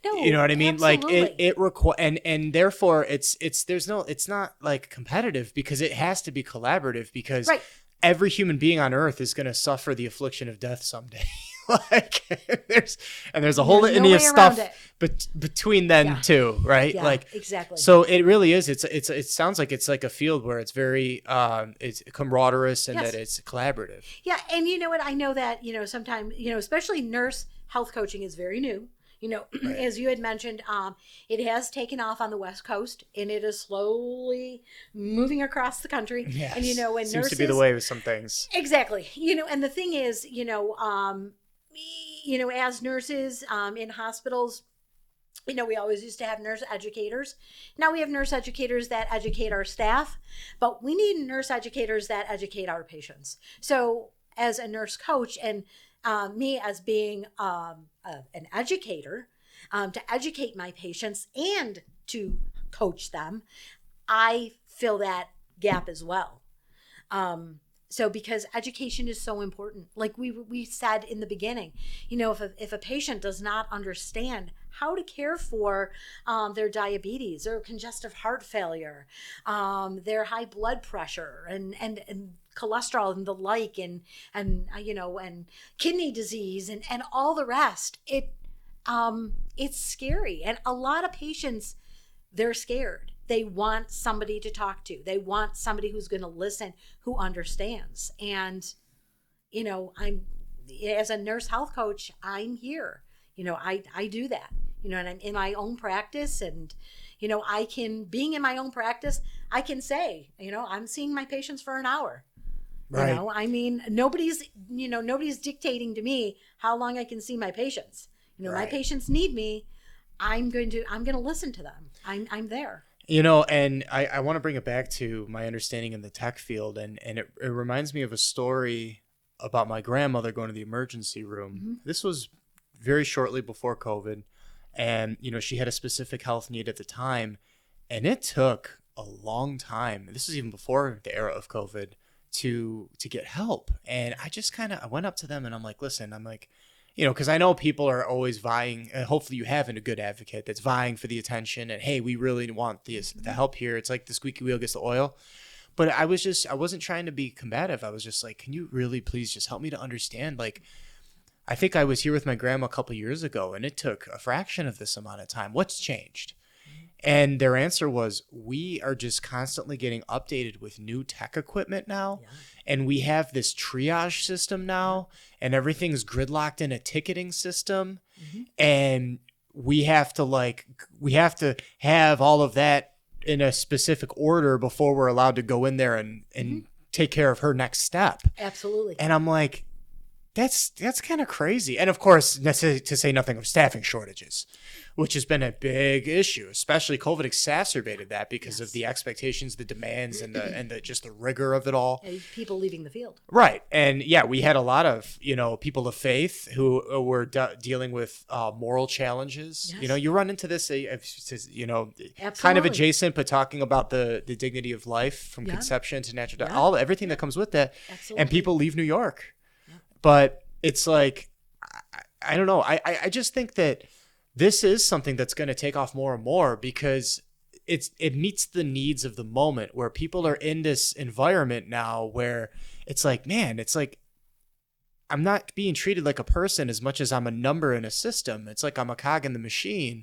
No, you know what I mean? Absolutely. Like it require and therefore it's not like competitive because it has to be collaborative because every human being on earth is going to suffer the affliction of death someday. there's a whole litany of stuff between then too, right? Yeah, exactly. So it really is. It sounds like it's like a field where it's very it's camaraderie and that it's collaborative. Yeah, and you know what? I know that sometimes especially nurse health coaching is very new. As you had mentioned, it has taken off on the West Coast, and it is slowly moving across the country. Yes. And when seems nurses, to be the way with some things. Exactly. And the thing is, as nurses in hospitals, we always used to have nurse educators. Now we have nurse educators that educate our staff, but we need nurse educators that educate our patients. So as a nurse coach and me as being an educator, to educate my patients and to coach them, I fill that gap as well. So because education is so important, like we said in the beginning, if a patient does not understand how to care for their diabetes, their congestive heart failure, their high blood pressure, and cholesterol and the like, and kidney disease and all the rest. It's scary, and a lot of patients, they're scared. They want somebody to talk to. They want somebody who's going to listen, who understands. And I'm, as a nurse health coach, I'm here. I do that. And I'm in my own practice, and being in my own practice, I can say, I'm seeing my patients for an hour. Right. Nobody's dictating to me how long I can see my patients. My patients need me. I'm going to listen to them. I'm there. And I want to bring it back to my understanding in the tech field. And it reminds me of a story about my grandmother going to the emergency room. Mm-hmm. This was very shortly before COVID. And, she had a specific health need at the time. And it took a long time. This is even before the era of COVID to get help. And I just I went up to them and I'm like, listen, because I know people are always vying, and hopefully you have a good advocate that's vying for the attention, and hey, we really want the help here. It's like the squeaky wheel gets the oil. But I wasn't trying to be combative. I was just like, can you really please just help me to understand? Like, I think I was here with my grandma a couple years ago, and it took a fraction of this amount of time. What's changed? And their answer was, we are just constantly getting updated with new tech equipment now. Yeah. And we have this triage system now, and everything's gridlocked in a ticketing system. Mm-hmm. And we have to have all of that in a specific order before we're allowed to go in there and mm-hmm. take care of her next step. Absolutely. And I'm like, that's kind of crazy. And of course, to say nothing of staffing shortages, which has been a big issue, especially COVID exacerbated that because of the expectations, the demands, and the just the rigor of it all. And people leaving the field. Right. And we had a lot of, people of faith who were dealing with moral challenges. Yes. You run into this, kind of adjacent, but talking about the dignity of life from conception to natural death, everything that comes with that. Absolutely. And people leave New York. But it's like, I don't know. I just think that this is something that's going to take off more and more because it meets the needs of the moment where people are in this environment now where it's like, man, it's like I'm not being treated like a person as much as I'm a number in a system. It's like I'm a cog in the machine.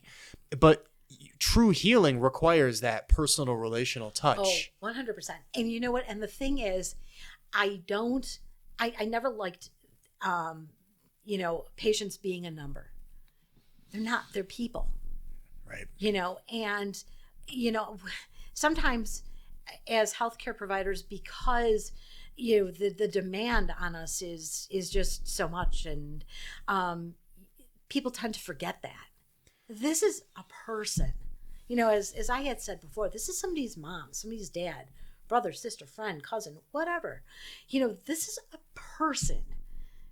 But true healing requires that personal relational touch. Oh, 100%. And you know what? And the thing is, I never liked patients being a number. They're not, they're people. Right. And sometimes as healthcare providers, because the demand on us is just so much, and people tend to forget that this is a person. As I had said before, this is somebody's mom, somebody's dad, brother, sister, friend, cousin, whatever. This is a person.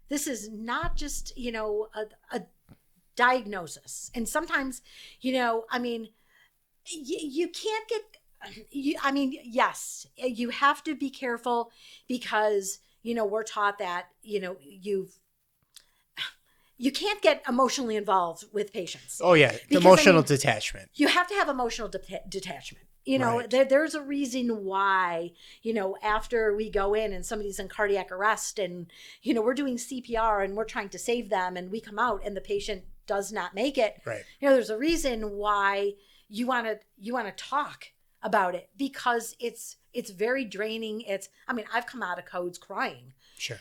This is not just, a diagnosis. And sometimes, you can't get, yes, you have to be careful because, we're taught that, you can't get emotionally involved with patients. Oh, yeah. Because, emotional detachment. You have to have emotional detachment. Right. There's a reason why, after we go in and somebody's in cardiac arrest and, we're doing CPR and we're trying to save them and we come out and the patient does not make it. Right. There's a reason why you want to talk about it because it's very draining. I've come out of codes crying. Sure.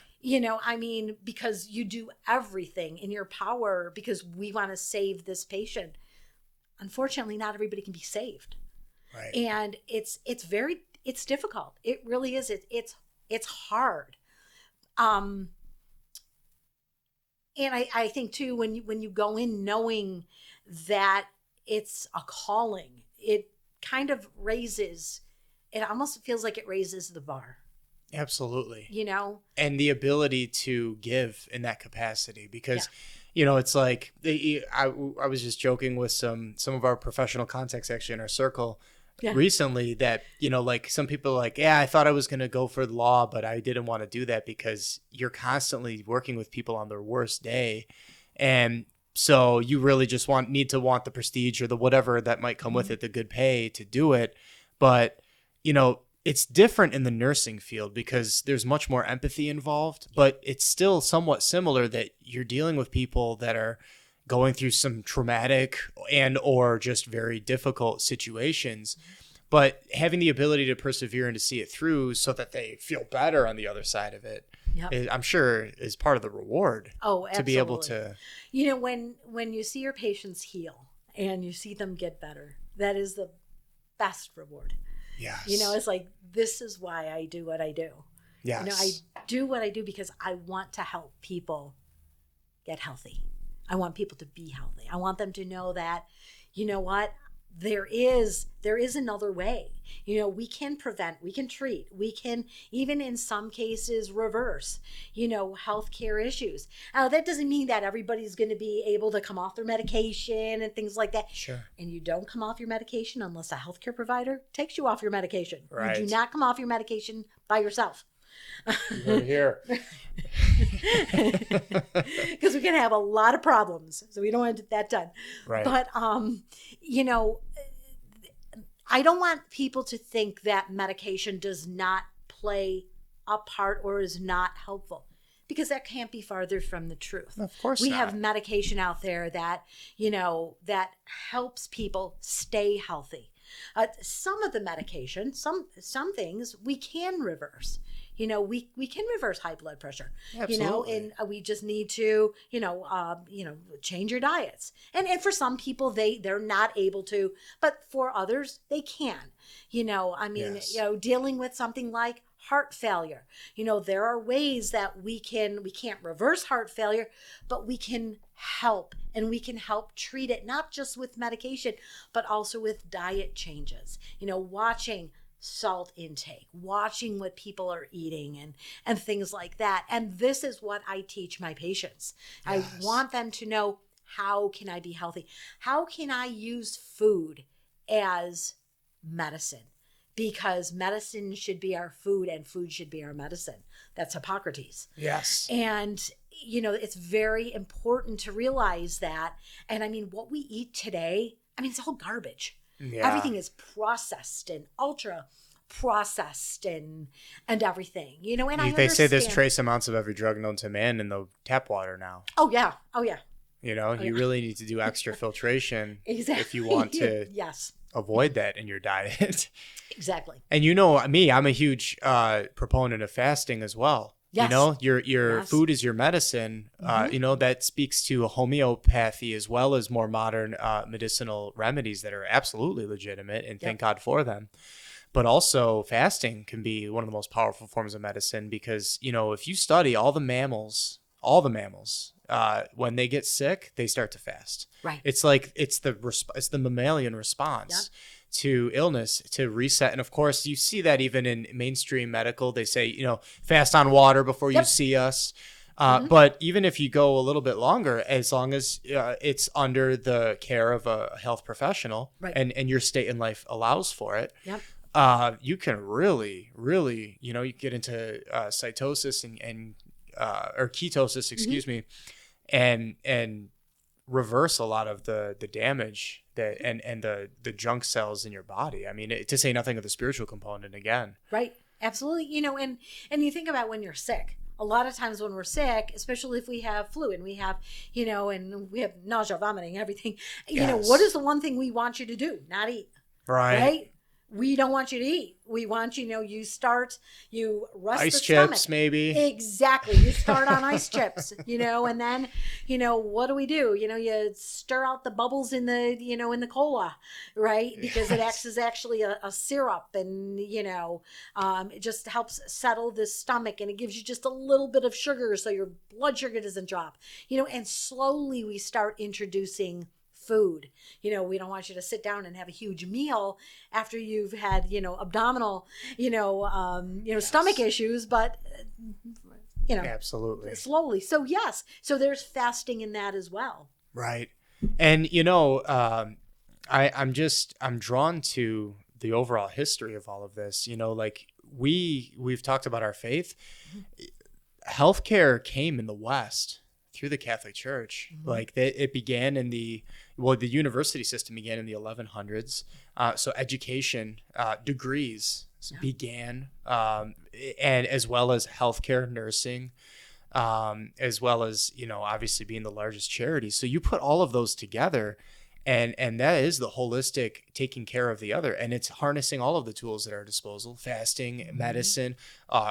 Because you do everything in your power because we want to save this patient. Unfortunately, not everybody can be saved. Right. And it's difficult. It really is. It's hard. And I think too, when you go in knowing that it's a calling, it kind of it almost feels like it raises the bar. Absolutely. And the ability to give in that capacity because, it's like I was just joking with some of our professional contacts actually in our circle recently that, like some people are like, I thought I was going to go for the law, but I didn't want to do that because you're constantly working with people on their worst day. And So you really just need to want the prestige or the whatever that might come with it, the good pay to do it. But, it's different in the nursing field because there's much more empathy involved, but it's still somewhat similar that you're dealing with people that are going through some traumatic and or just very difficult situations, but having the ability to persevere and to see it through so that they feel better on the other side of it, I'm sure is part of the reward. Oh, absolutely. To be able to, when you see your patients heal and you see them get better, that is the best reward. Yes. It's like, this is why I do what I do. Yes. I do what I do because I want to help people get healthy. I want people to be healthy. I want them to know that, what, there is another way. We can prevent, we can treat, we can even in some cases reverse, healthcare issues. Now, that doesn't mean that everybody's going to be able to come off their medication and things like that. Sure. And you don't come off your medication unless a healthcare provider takes you off your medication. Right. You do not come off your medication by yourself. Here. Because we can have a lot of problems, so we don't want that done. Right. But I don't want people to think that medication does not play a part or is not helpful, because that can't be farther from the truth. Of course we not. have medication out there that that helps people stay healthy. Some of the medication, some things we can reverse. We can reverse high blood pressure. Absolutely. And we just need to, change your diets. And for some people, they're not able to, but for others, they can. Yes. Dealing with something like heart failure. There are ways that we can't reverse heart failure, but we can help, and we can help treat it, not just with medication, but also with diet changes. Watching salt intake, watching what people are eating and things like that. And this is what I teach my patients. Yes. I want them to know, how can I be healthy? How can I use food as medicine? Because medicine should be our food and food should be our medicine. That's Hippocrates. Yes. And it's very important to realize that. And what we eat today, it's all garbage. Yeah. Everything is processed and ultra processed and everything, and they say there's trace amounts of every drug known to man in the tap water now. Oh yeah. You really need to do extra filtration exactly. if you want to yes. avoid that in your diet. Exactly. And me, I'm a huge proponent of fasting as well. Yes. Your yes. food is your medicine. Mm-hmm. That speaks to homeopathy as well as more modern medicinal remedies that are absolutely legitimate, and thank God for them. But also fasting can be one of the most powerful forms of medicine, because, if you study all the mammals, when they get sick, they start to fast. Right. It's like, it's the mammalian response to illness, to reset. And of course, you see that even in mainstream medical, they say, fast on water before you see us. But even if you go a little bit longer, as long as it's under the care of a health professional, and your state in life allows for it, you can really, you get into cytosis or ketosis, excuse me, and reverse a lot of the damage that and the junk cells in your body. To say nothing of the spiritual component again. Right. Absolutely. And you think about when you're sick. A lot of times when we're sick, especially if we have flu and we have, and we have nausea, vomiting, everything, what is the one thing we want you to do? Not eat. Right? We don't want you to eat. We want you rest ice the chips, stomach. maybe. Exactly. You start on ice chips, and then, what do? You stir out the bubbles in the, in the cola, right? Because it acts as actually a syrup, and, it just helps settle the stomach, and it gives you just a little bit of sugar so your blood sugar doesn't drop, and slowly we start introducing food. We don't want you to sit down and have a huge meal after you've had, abdominal, stomach issues, but, absolutely slowly. So yes. So there's fasting in that as well. Right. And, I'm drawn to the overall history of all of this, like we've talked about our faith. Healthcare came in the West through the Catholic Church. Like it began in the university system began in the 1100s. So education, degrees began, and as well as healthcare, nursing, as well as, obviously being the largest charity. So you put all of those together, and that is the holistic taking care of the other. And it's harnessing all of the tools at our disposal, fasting, medicine,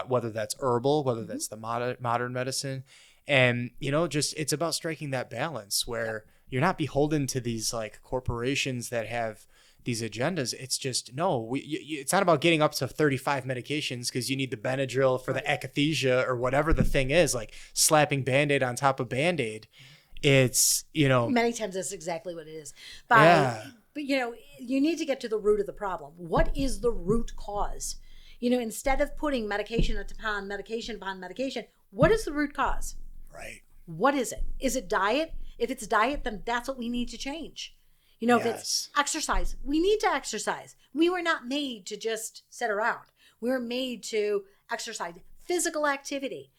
whether that's herbal, whether that's the modern medicine. And, it's about striking that balance where you're not beholden to these like corporations that have these agendas. It's just, it's not about getting up to 35 medications because you need the Benadryl for the akathisia or whatever the thing is, like slapping Band-Aid on top of Band-Aid. It's, many times that's exactly what it is. But you need to get to the root of the problem. What is the root cause? Instead of putting medication upon medication upon medication, what is the root cause? Right. What is it? Is it diet? If it's diet, then that's what we need to change. If it's exercise, we need to exercise. We were not made to just sit around. We were made to exercise. Physical activity.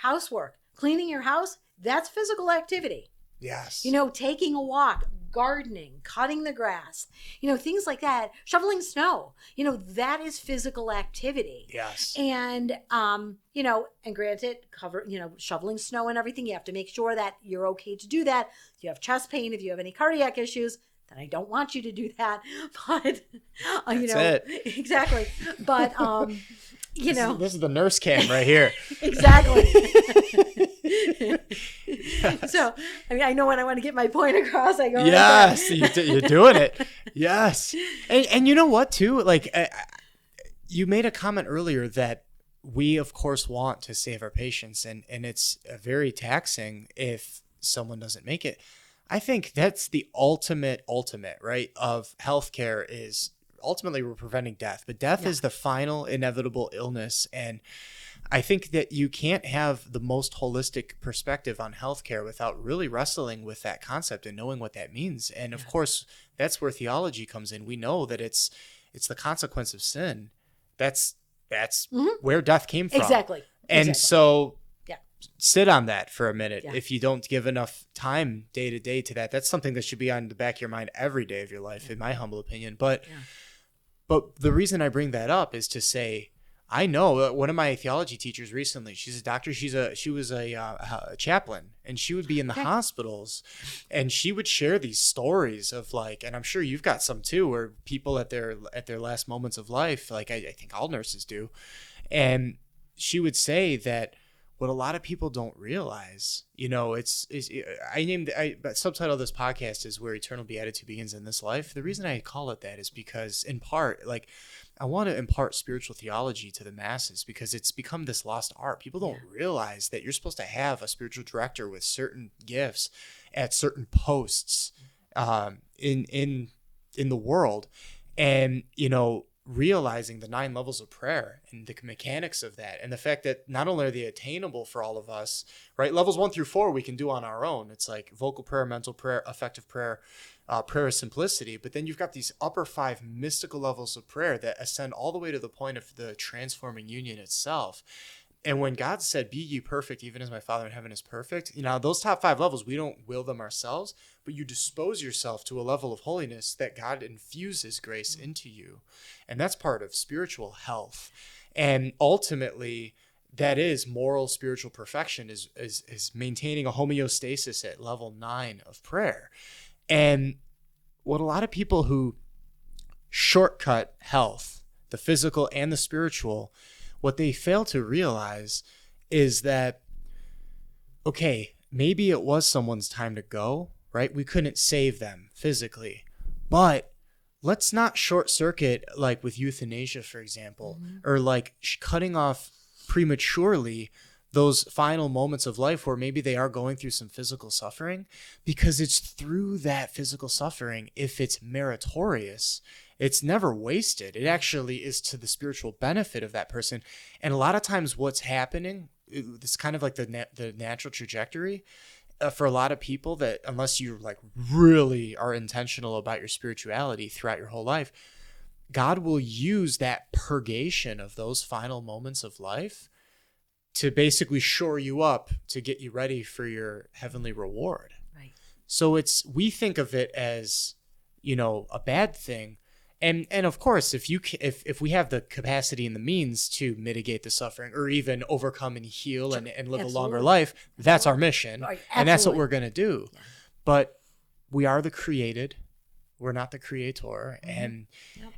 Housework, cleaning your house, that's physical activity. Yes. Taking a walk, gardening, cutting the grass, things like that, shoveling snow, that is physical activity. Yes. And, and granted, shoveling snow and everything, you have to make sure that you're okay to do that. If you have chest pain, if you have any cardiac issues, then I don't want you to do that. But, That's it. Exactly. But, this is the nurse cam right here. Exactly. Yes. So, I know when I want to get my point across, I go, yes, you're doing it. Yes. And you know what, too? Like, you made a comment earlier that we, of course, want to save our patients, and it's very taxing if someone doesn't make it. I think that's the ultimate, right, of healthcare is ultimately we're preventing death, but death is the final inevitable illness. And I think that you can't have the most holistic perspective on healthcare without really wrestling with that concept and knowing what that means. And of course, that's where theology comes in. We know that it's the consequence of sin. That's where death came from. Exactly. And so sit on that for a minute. If you don't give enough time day to day to that, that's something that should be on the back of your mind every day of your life, in my humble opinion. But the reason I bring that up is to say, I know one of my theology teachers recently, she's a doctor. She was a chaplain, and she would be in the hospitals, and she would share these stories of like, and I'm sure you've got some too, where people at their last moments of life, like I think all nurses do. And she would say that what a lot of people don't realize, I subtitle this podcast is Where Eternal Beatitude Begins in This Life. The reason I call it that is because, in part, like, I want to impart spiritual theology to the masses because it's become this lost art. People don't realize that you're supposed to have a spiritual director with certain gifts at certain posts in the world, and realizing the 9 levels of prayer and the mechanics of that, and the fact that not only are they attainable for all of us, right? Levels 1 through 4 we can do on our own. It's like vocal prayer, mental prayer, effective prayer, prayer of simplicity. But then you've got these upper 5 mystical levels of prayer that ascend all the way to the point of the transforming union itself. And when God said, "Be ye perfect, even as my Father in heaven is perfect," those top 5 levels, we don't will them ourselves, but you dispose yourself to a level of holiness that God infuses grace into you. And that's part of spiritual health. And ultimately, that is moral spiritual perfection, is maintaining a homeostasis at level 9 of prayer. And what a lot of people who shortcut health, the physical and the spiritual, what they fail to realize is that, okay, maybe it was someone's time to go, right? We couldn't save them physically, but let's not short circuit, like with euthanasia, for example, or like cutting off prematurely those final moments of life where maybe they are going through some physical suffering, because it's through that physical suffering, if it's meritorious, it's never wasted. It actually is to the spiritual benefit of that person. And a lot of times what's happening, it's kind of like the natural trajectory for a lot of people, that unless you like really are intentional about your spirituality throughout your whole life, God will use that purgation of those final moments of life to basically shore you up to get you ready for your heavenly reward. Right. So we think of it as, a bad thing. And of course, if we have the capacity and the means to mitigate the suffering or even overcome and heal and live a longer life, that's our mission. Right. And that's what we're going to do. Yeah. But we are the created. We're not the creator. And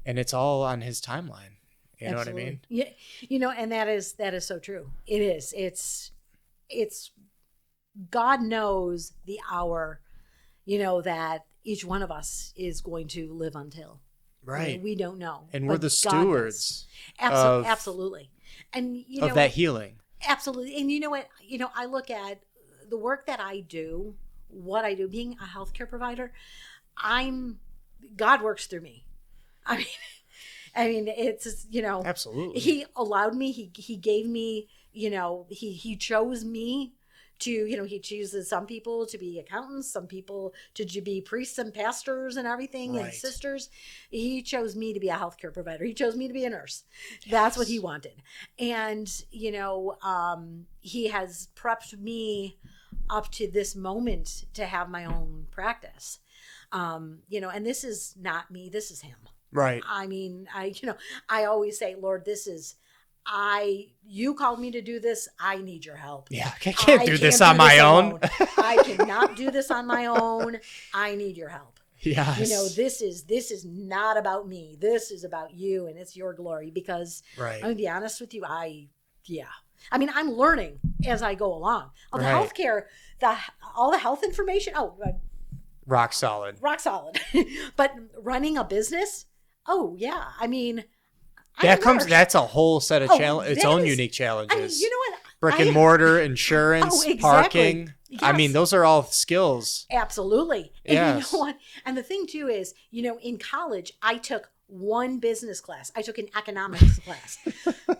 it's all on his timeline. You know what I mean? Yeah. And that is so true. It is. It's God knows the hour, that each one of us is going to live until. Right. We don't know. And we're the stewards. Absolutely. And, of that healing. Absolutely. And you know what? I look at the work that I do, what I do, being a healthcare provider, God works through me. I mean, it's, Absolutely. He allowed me, he gave me, he chose me to, he chooses some people to be accountants, some people to be priests and pastors and everything, right. and sisters. He chose me to be a healthcare provider. He chose me to be a nurse. Yes. That's what he wanted. And, he has prepped me up to this moment to have my own practice. And this is not me, this is him. Right. I mean, I always say, Lord, you called me to do this. I need your help. Yeah. I can't do this on my own. I cannot do this on my own. I need your help. Yes. This is not about me. This is about you, and it's your glory, because right. I'm going to be honest with you. I'm learning as I go along. The healthcare, all the health information. Rock solid. But running a business, yeah. That's a whole set of its own unique challenges. You know what? Brick and mortar, insurance, exactly. parking. Yes. Those are all skills. Absolutely. And yes. you know what? And the thing too is, in college, I took one business class. I took an economics class.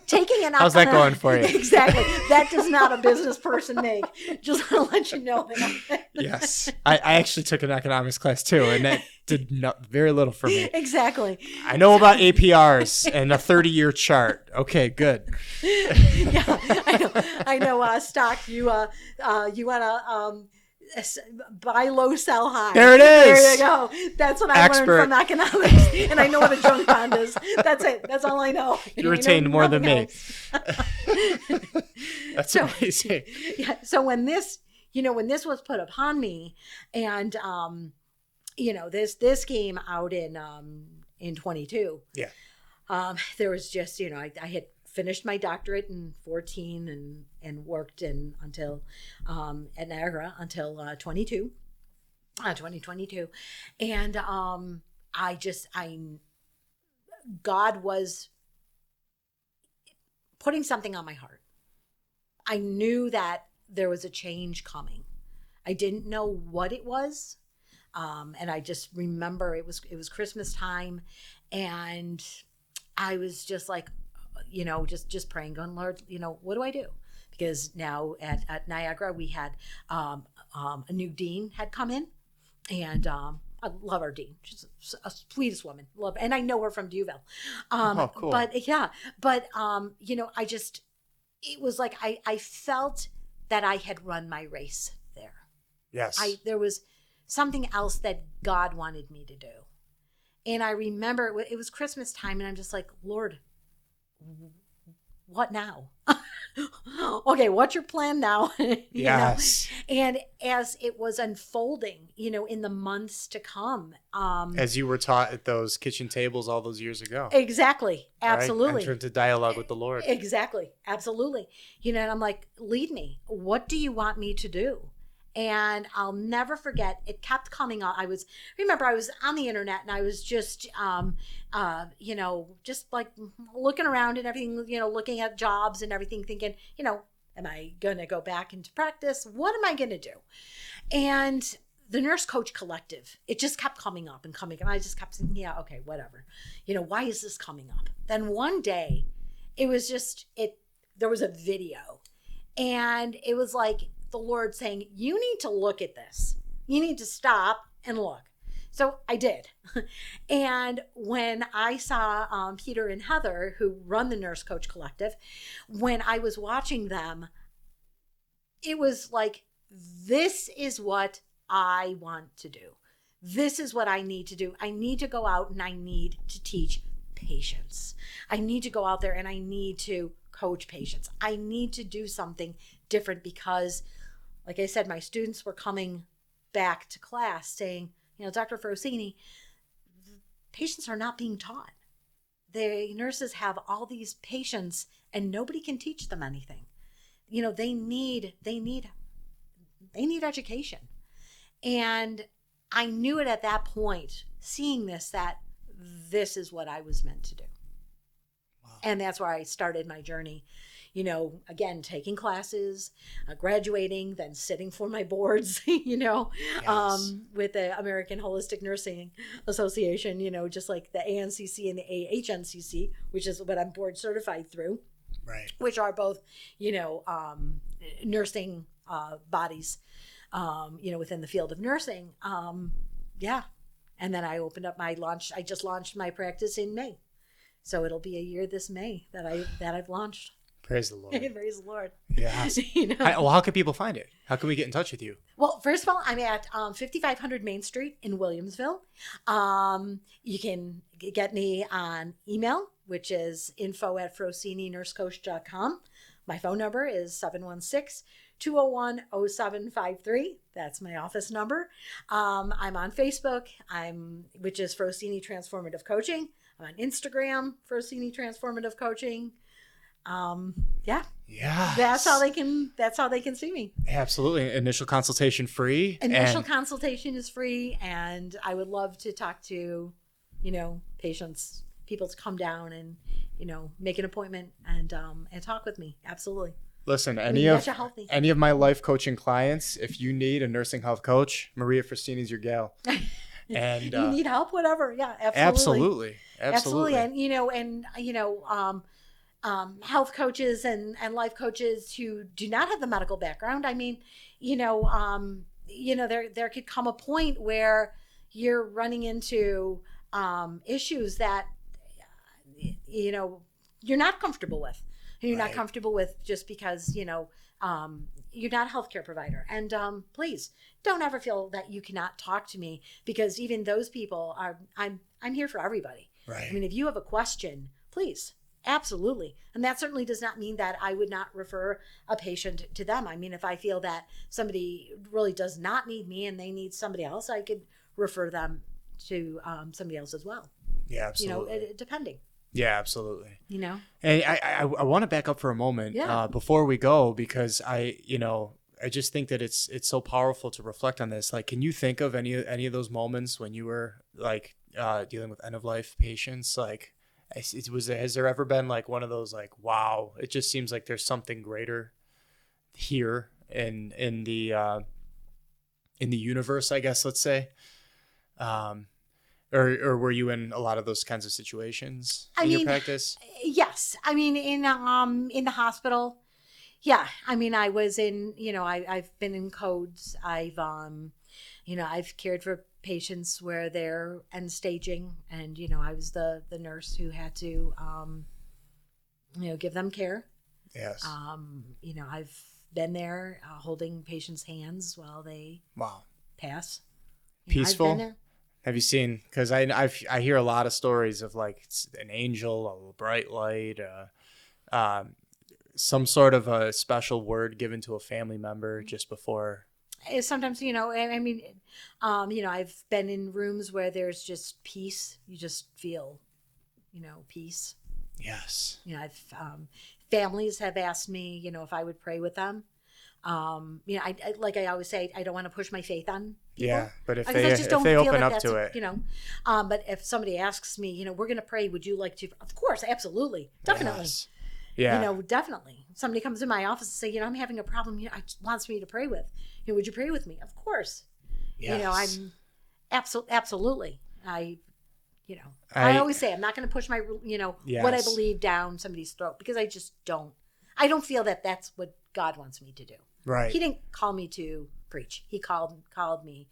Taking an How's that going for you? Exactly. That does not a business person make. Just want to let you know that. Yes. I actually took an economics class too, and that did very little for me. Exactly. I know about APRs and a 30-year chart. Okay, good. Yeah, I know. Stock. You want to buy low, sell high. There it is. There you go. That's what I learned from economics, and I know what a junk bond is. That's it. That's all I know. You retained more than me. That's amazing. Yeah. So when this was put upon me, and this came out in 22. Yeah. There was just I had finished my doctorate in 14 and worked until at Niagara until 2022, and God was putting something on my heart. I knew that there was a change coming. I didn't know what it was, and I just remember it was Christmas time, and I was just like, just praying, going, Lord, what do I do? Because now at Niagara, we had a new dean had come in, and I love our dean. She's a sweetest woman. And I know her from Duville. Cool. But yeah, it was like I felt that I had run my race there. Yes. There was something else that God wanted me to do. And I remember it was Christmas time, and I'm just like, Lord, what now? Okay, what's your plan now? Yes. And as it was unfolding, in the months to come, as you were taught at those kitchen tables all those years ago. Exactly. Absolutely. Right? Enter into dialogue with the Lord. Exactly. Absolutely. And I'm like, lead me. What do you want me to do? And I'll never forget, it kept coming up. I was on the internet, and I was just, just like looking around and everything, looking at jobs and everything, thinking, am I going to go back into practice? What am I going to do? And the Nurse Coach Collective, it just kept coming up and coming. And I just kept thinking, yeah, okay, whatever. Why is this coming up? Then one day, it was just, there was a video, and it was like the Lord saying, you need to look at this. You need to stop and look. So I did. And when I saw Peter and Heather, who run the Nurse Coach Collective, when I was watching them, it was like, this is what I want to do. This is what I need to do. I need to go out and I need to teach patients. I need to go out there and I need to coach patients. I need to do something different because, like I said, my students were coming back to class saying, Dr. Frosini, patients are not being taught. The nurses have all these patients and nobody can teach them anything. They need education. And I knew it at that point, seeing this, that this is what I was meant to do. Wow. And that's where I started my journey. Again, taking classes, graduating, then sitting for my boards, yes. With the American Holistic Nursing Association, just like the ANCC and the AHNCC, which is what I'm board certified through, right? Which are both, nursing bodies, within the field of nursing. Yeah. And then I opened up I just launched my practice in May. So it'll be a year this May that I've launched. Praise the Lord. Praise the Lord. Yes. How can people find it? How can we get in touch with you? Well, first of all, I'm at 5500 Main Street in Williamsville. You can get me on email, which is info@frosininursecoach.com. My phone number is 716-201-0753. That's my office number. I'm on Facebook, which is Frosini Transformative Coaching. I'm on Instagram, Frosini Transformative Coaching. Yeah. That's how they can see me. Absolutely. Initial consultation free. Consultation is free, and I would love to talk to, patients, people to come down and, make an appointment and talk with me. Absolutely. Listen, any of my life coaching clients, if you need a nursing health coach, Maria Frosini is your gal. And you need help, whatever. Yeah, absolutely. And health coaches and life coaches who do not have the medical background. I mean, there could come a point where you're running into issues that, you're not comfortable with. You're not comfortable with just because, you're not a healthcare provider. And please don't ever feel that you cannot talk to me, because even those people I'm here for everybody. Right. I mean, if you have a question, please. Absolutely. And that certainly does not mean that I would not refer a patient to them. I mean, if I feel that somebody really does not need me and they need somebody else, I could refer them to somebody else as well. Yeah, absolutely. Depending. Yeah, absolutely. And I want to back up for a moment before we go, because I just think that it's so powerful to reflect on this. Like, can you think of any of those moments when you were like dealing with end of life patients? Like, has there ever been like one of those like, wow, it just seems like there's something greater here in the universe, I guess, let's say, or were you in a lot of those kinds of situations in your practice? Yes. I mean, in the hospital. Yeah. I mean, I was in, I've been in codes. I've cared for patients where they're end staging, and I was the nurse who had to give them care. Yes. I've been there holding patients' hands while they pass. Peaceful. I've been there. Have you seen? Because I hear a lot of stories of like an angel, a bright light, some sort of a special word given to a family member just before. Sometimes, I've been in rooms where there's just peace. You just feel, peace. Yes. Families have asked me, if I would pray with them. I like I always say, I don't want to push my faith on people. Yeah, but if they open up to it, but if somebody asks me, we're going to pray, would you like to? Of course, absolutely, definitely. Yes. Yeah. Definitely. If somebody comes in my office and say, I'm having a problem, wants me to pray with. Would you pray with me? Of course. Yes. I'm absolutely. I always say I'm not going to push my, what I believe down somebody's throat, because I just don't. I don't feel that that's what God wants me to do. Right. He didn't call me to preach. He called me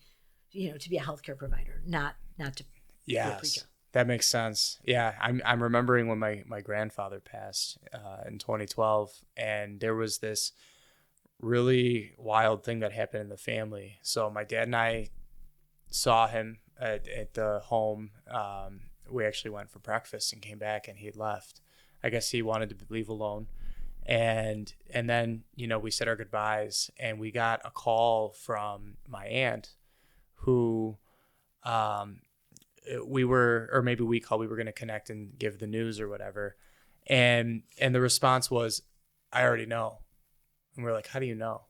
to be a healthcare provider, not to be a preacher. Yes, that makes sense. Yeah, I'm remembering when my grandfather passed in 2012, and there was this really wild thing that happened in the family. So my dad and I saw him at the home. We actually went for breakfast and came back, and he had left. I guess he wanted to leave alone. And then, we said our goodbyes, and we got a call from my aunt who we were going to connect and give the news or whatever. And the response was, I already know. And we're like, how do you know?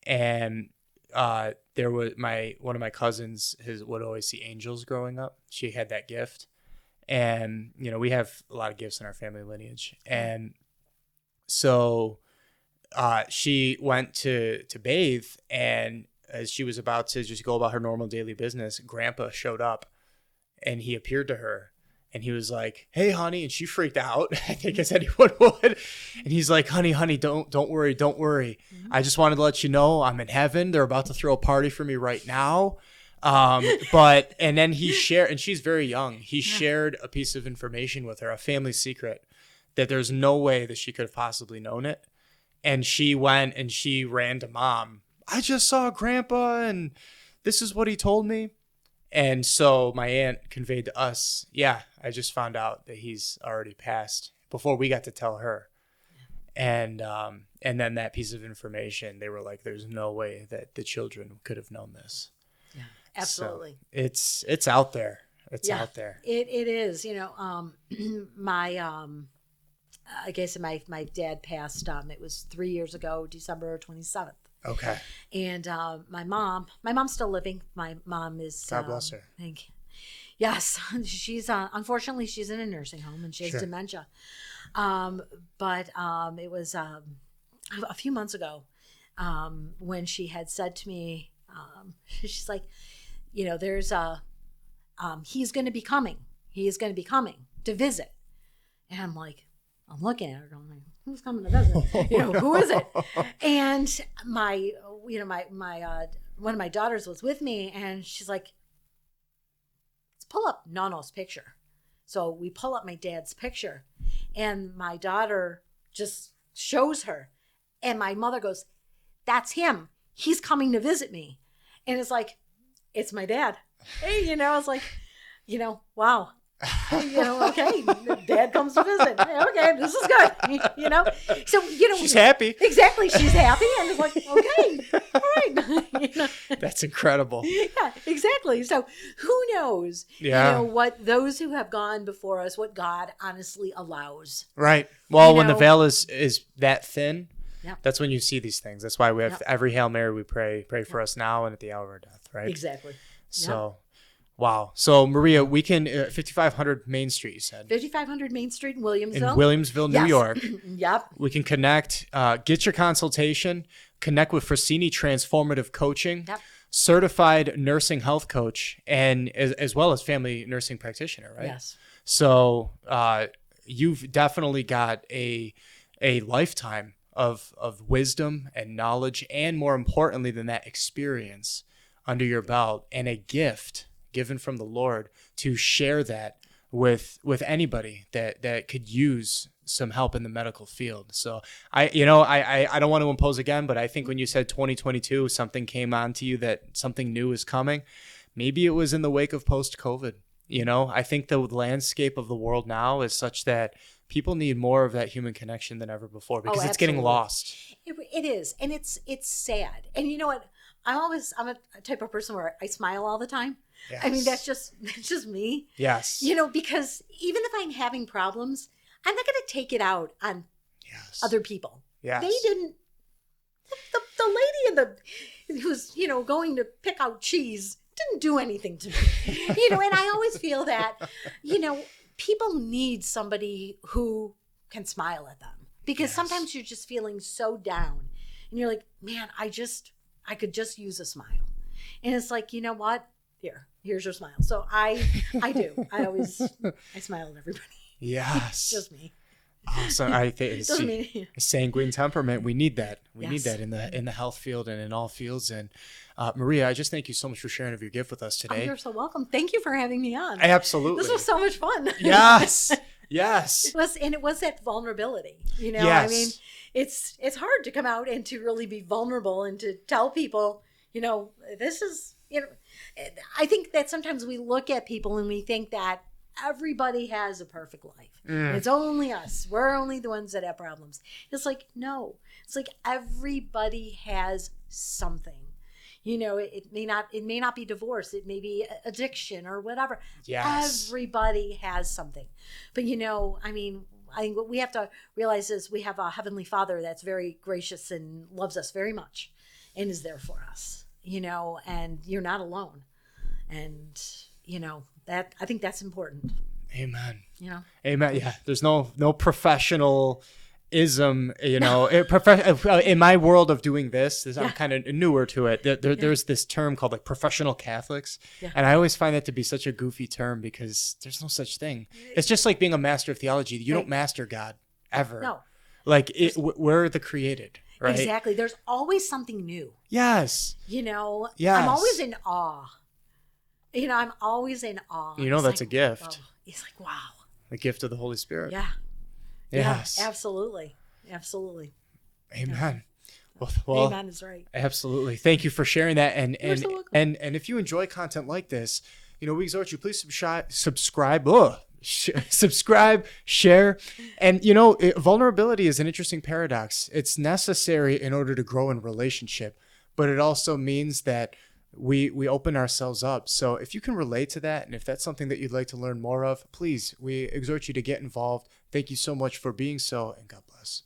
And there was one of my cousins would always see angels growing up. She had that gift. And, we have a lot of gifts in our family lineage. And so she went to bathe, and as she was about to just go about her normal daily business, Grandpa showed up, and he appeared to her, and he was like, hey, honey. And she freaked out, I think, as anyone would. And he's like, honey, don't worry. Mm-hmm. I just wanted to let you know I'm in heaven. They're about to throw a party for me right now. And then he shared, and she's very young. He shared a piece of information with her, a family secret, that there's no way that she could have possibly known it. And she went and she ran to Mom. I just saw Grandpa, and this is what he told me. And so my aunt conveyed to us, yeah, I just found out that he's already passed before we got to tell her. And then that piece of information, they were like, there's no way that the children could have known this. Yeah, absolutely. So it's out there. It's out there. It is, I guess my dad passed, it was 3 years ago, December 27th. Okay. And my mom's still living. My mom is, God bless her. Thank you. Yes, she's unfortunately she's in a nursing home, and she has dementia. But it was a few months ago when she had said to me, she's like, there's he's going to be coming. He is going to be coming to visit. And I'm like, I'm looking at her going, who's coming to visit? Who is it? And my one of my daughters was with me, and she's like, let's pull up Nono's picture. So we pull up my dad's picture, and my daughter just shows her, and my mother goes, that's him. He's coming to visit me. And it's like, it's my dad. Hey, I was like, wow. Okay, Dad comes to visit. Okay, this is good. So she's happy. Exactly, she's happy, and it's like, okay, all right. That's incredible. Yeah, exactly. So who knows? Yeah. What those who have gone before us, what God honestly allows. Right. Well, when the veil is that thin, yeah, that's when you see these things. That's why we have every Hail Mary we pray for us now and at the hour of death. Right. Exactly. So. Wow. So, Maria, we can, 5500 Main Street, you said. 5500 Main Street in Williamsville. In Williamsville, New York. Yep. We can connect, get your consultation, connect with Frosini Transformative Coaching, certified nursing health coach, and as well as family nursing practitioner, right? Yes. So, you've definitely got a lifetime of wisdom and knowledge, and more importantly than that, experience under your belt, and a gift given from the Lord to share that with anybody that could use some help in the medical field. So I don't want to impose again, but I think when you said 2022, something came on to you that something new is coming. Maybe it was in the wake of post-COVID. I think the landscape of the world now is such that people need more of that human connection than ever before, because it's getting lost. It is. And it's sad. And you know what? I'm a type of person where I smile all the time. Yes. I mean, that's just me. Yes. Because even if I'm having problems, I'm not going to take it out on other people. Yes. They didn't. The lady who's going to pick out cheese didn't do anything to me. And I always feel that people need somebody who can smile at them, because sometimes you're just feeling so down, and you're like, man, I could just use a smile. And it's like, you know what? Here's your smile. So I do. I smile at everybody. Yes. It's just me. So I think Doesn't mean sanguine temperament. We need that. We need Yes. that in the health field and in all fields. And Maria, I just thank you so much for sharing of your gift with us Oh, today. you're so welcome. Thank you for having me on. Absolutely. This was so much fun. Yes. Yes. It was that vulnerability. You know, Yes. I mean, it's hard to come out and to really be vulnerable and to tell people, you know, this is, you know, I think that sometimes we look at people and we think that everybody has a perfect life. And it's only us. We're only the ones that have problems. It's like, no. It's like everybody has something. You know, it may not be divorce. It may be addiction or whatever. Yes. Everybody has something. But, you know, I mean, I think what we have to realize is we have a Heavenly Father that's very gracious and loves us very much and is there for us, you know, and you're not alone. And, you know, that I think that's important. Amen. You know? Amen. Yeah. There's no professionalism, you know, in my world of doing this, I'm kind of newer to it. There's this term called like professional Catholics. Yeah. And I always find that to be such a goofy term because there's no such thing. It's just like being a master of theology. You don't master God ever. No. Like we're the created, right? Exactly. There's always something new. Yes. You know, yes. I'm always in awe. You know, I'm always in awe. You know, it's that's like, a gift. Oh, it's like, wow. The gift of the Holy Spirit. Yeah. Yes. Yeah, absolutely. Absolutely. Amen. Yeah. Well, amen is right. Absolutely. Thank you for sharing that. And so if you enjoy content like this, you know, we exhort you, please subscribe, share. And, you know, vulnerability is an interesting paradox. It's necessary in order to grow in relationship, but it also means that we open ourselves up. So if you can relate to that, and if that's something that you'd like to learn more of, please, we exhort you to get involved. Thank you so much for being so, and God bless.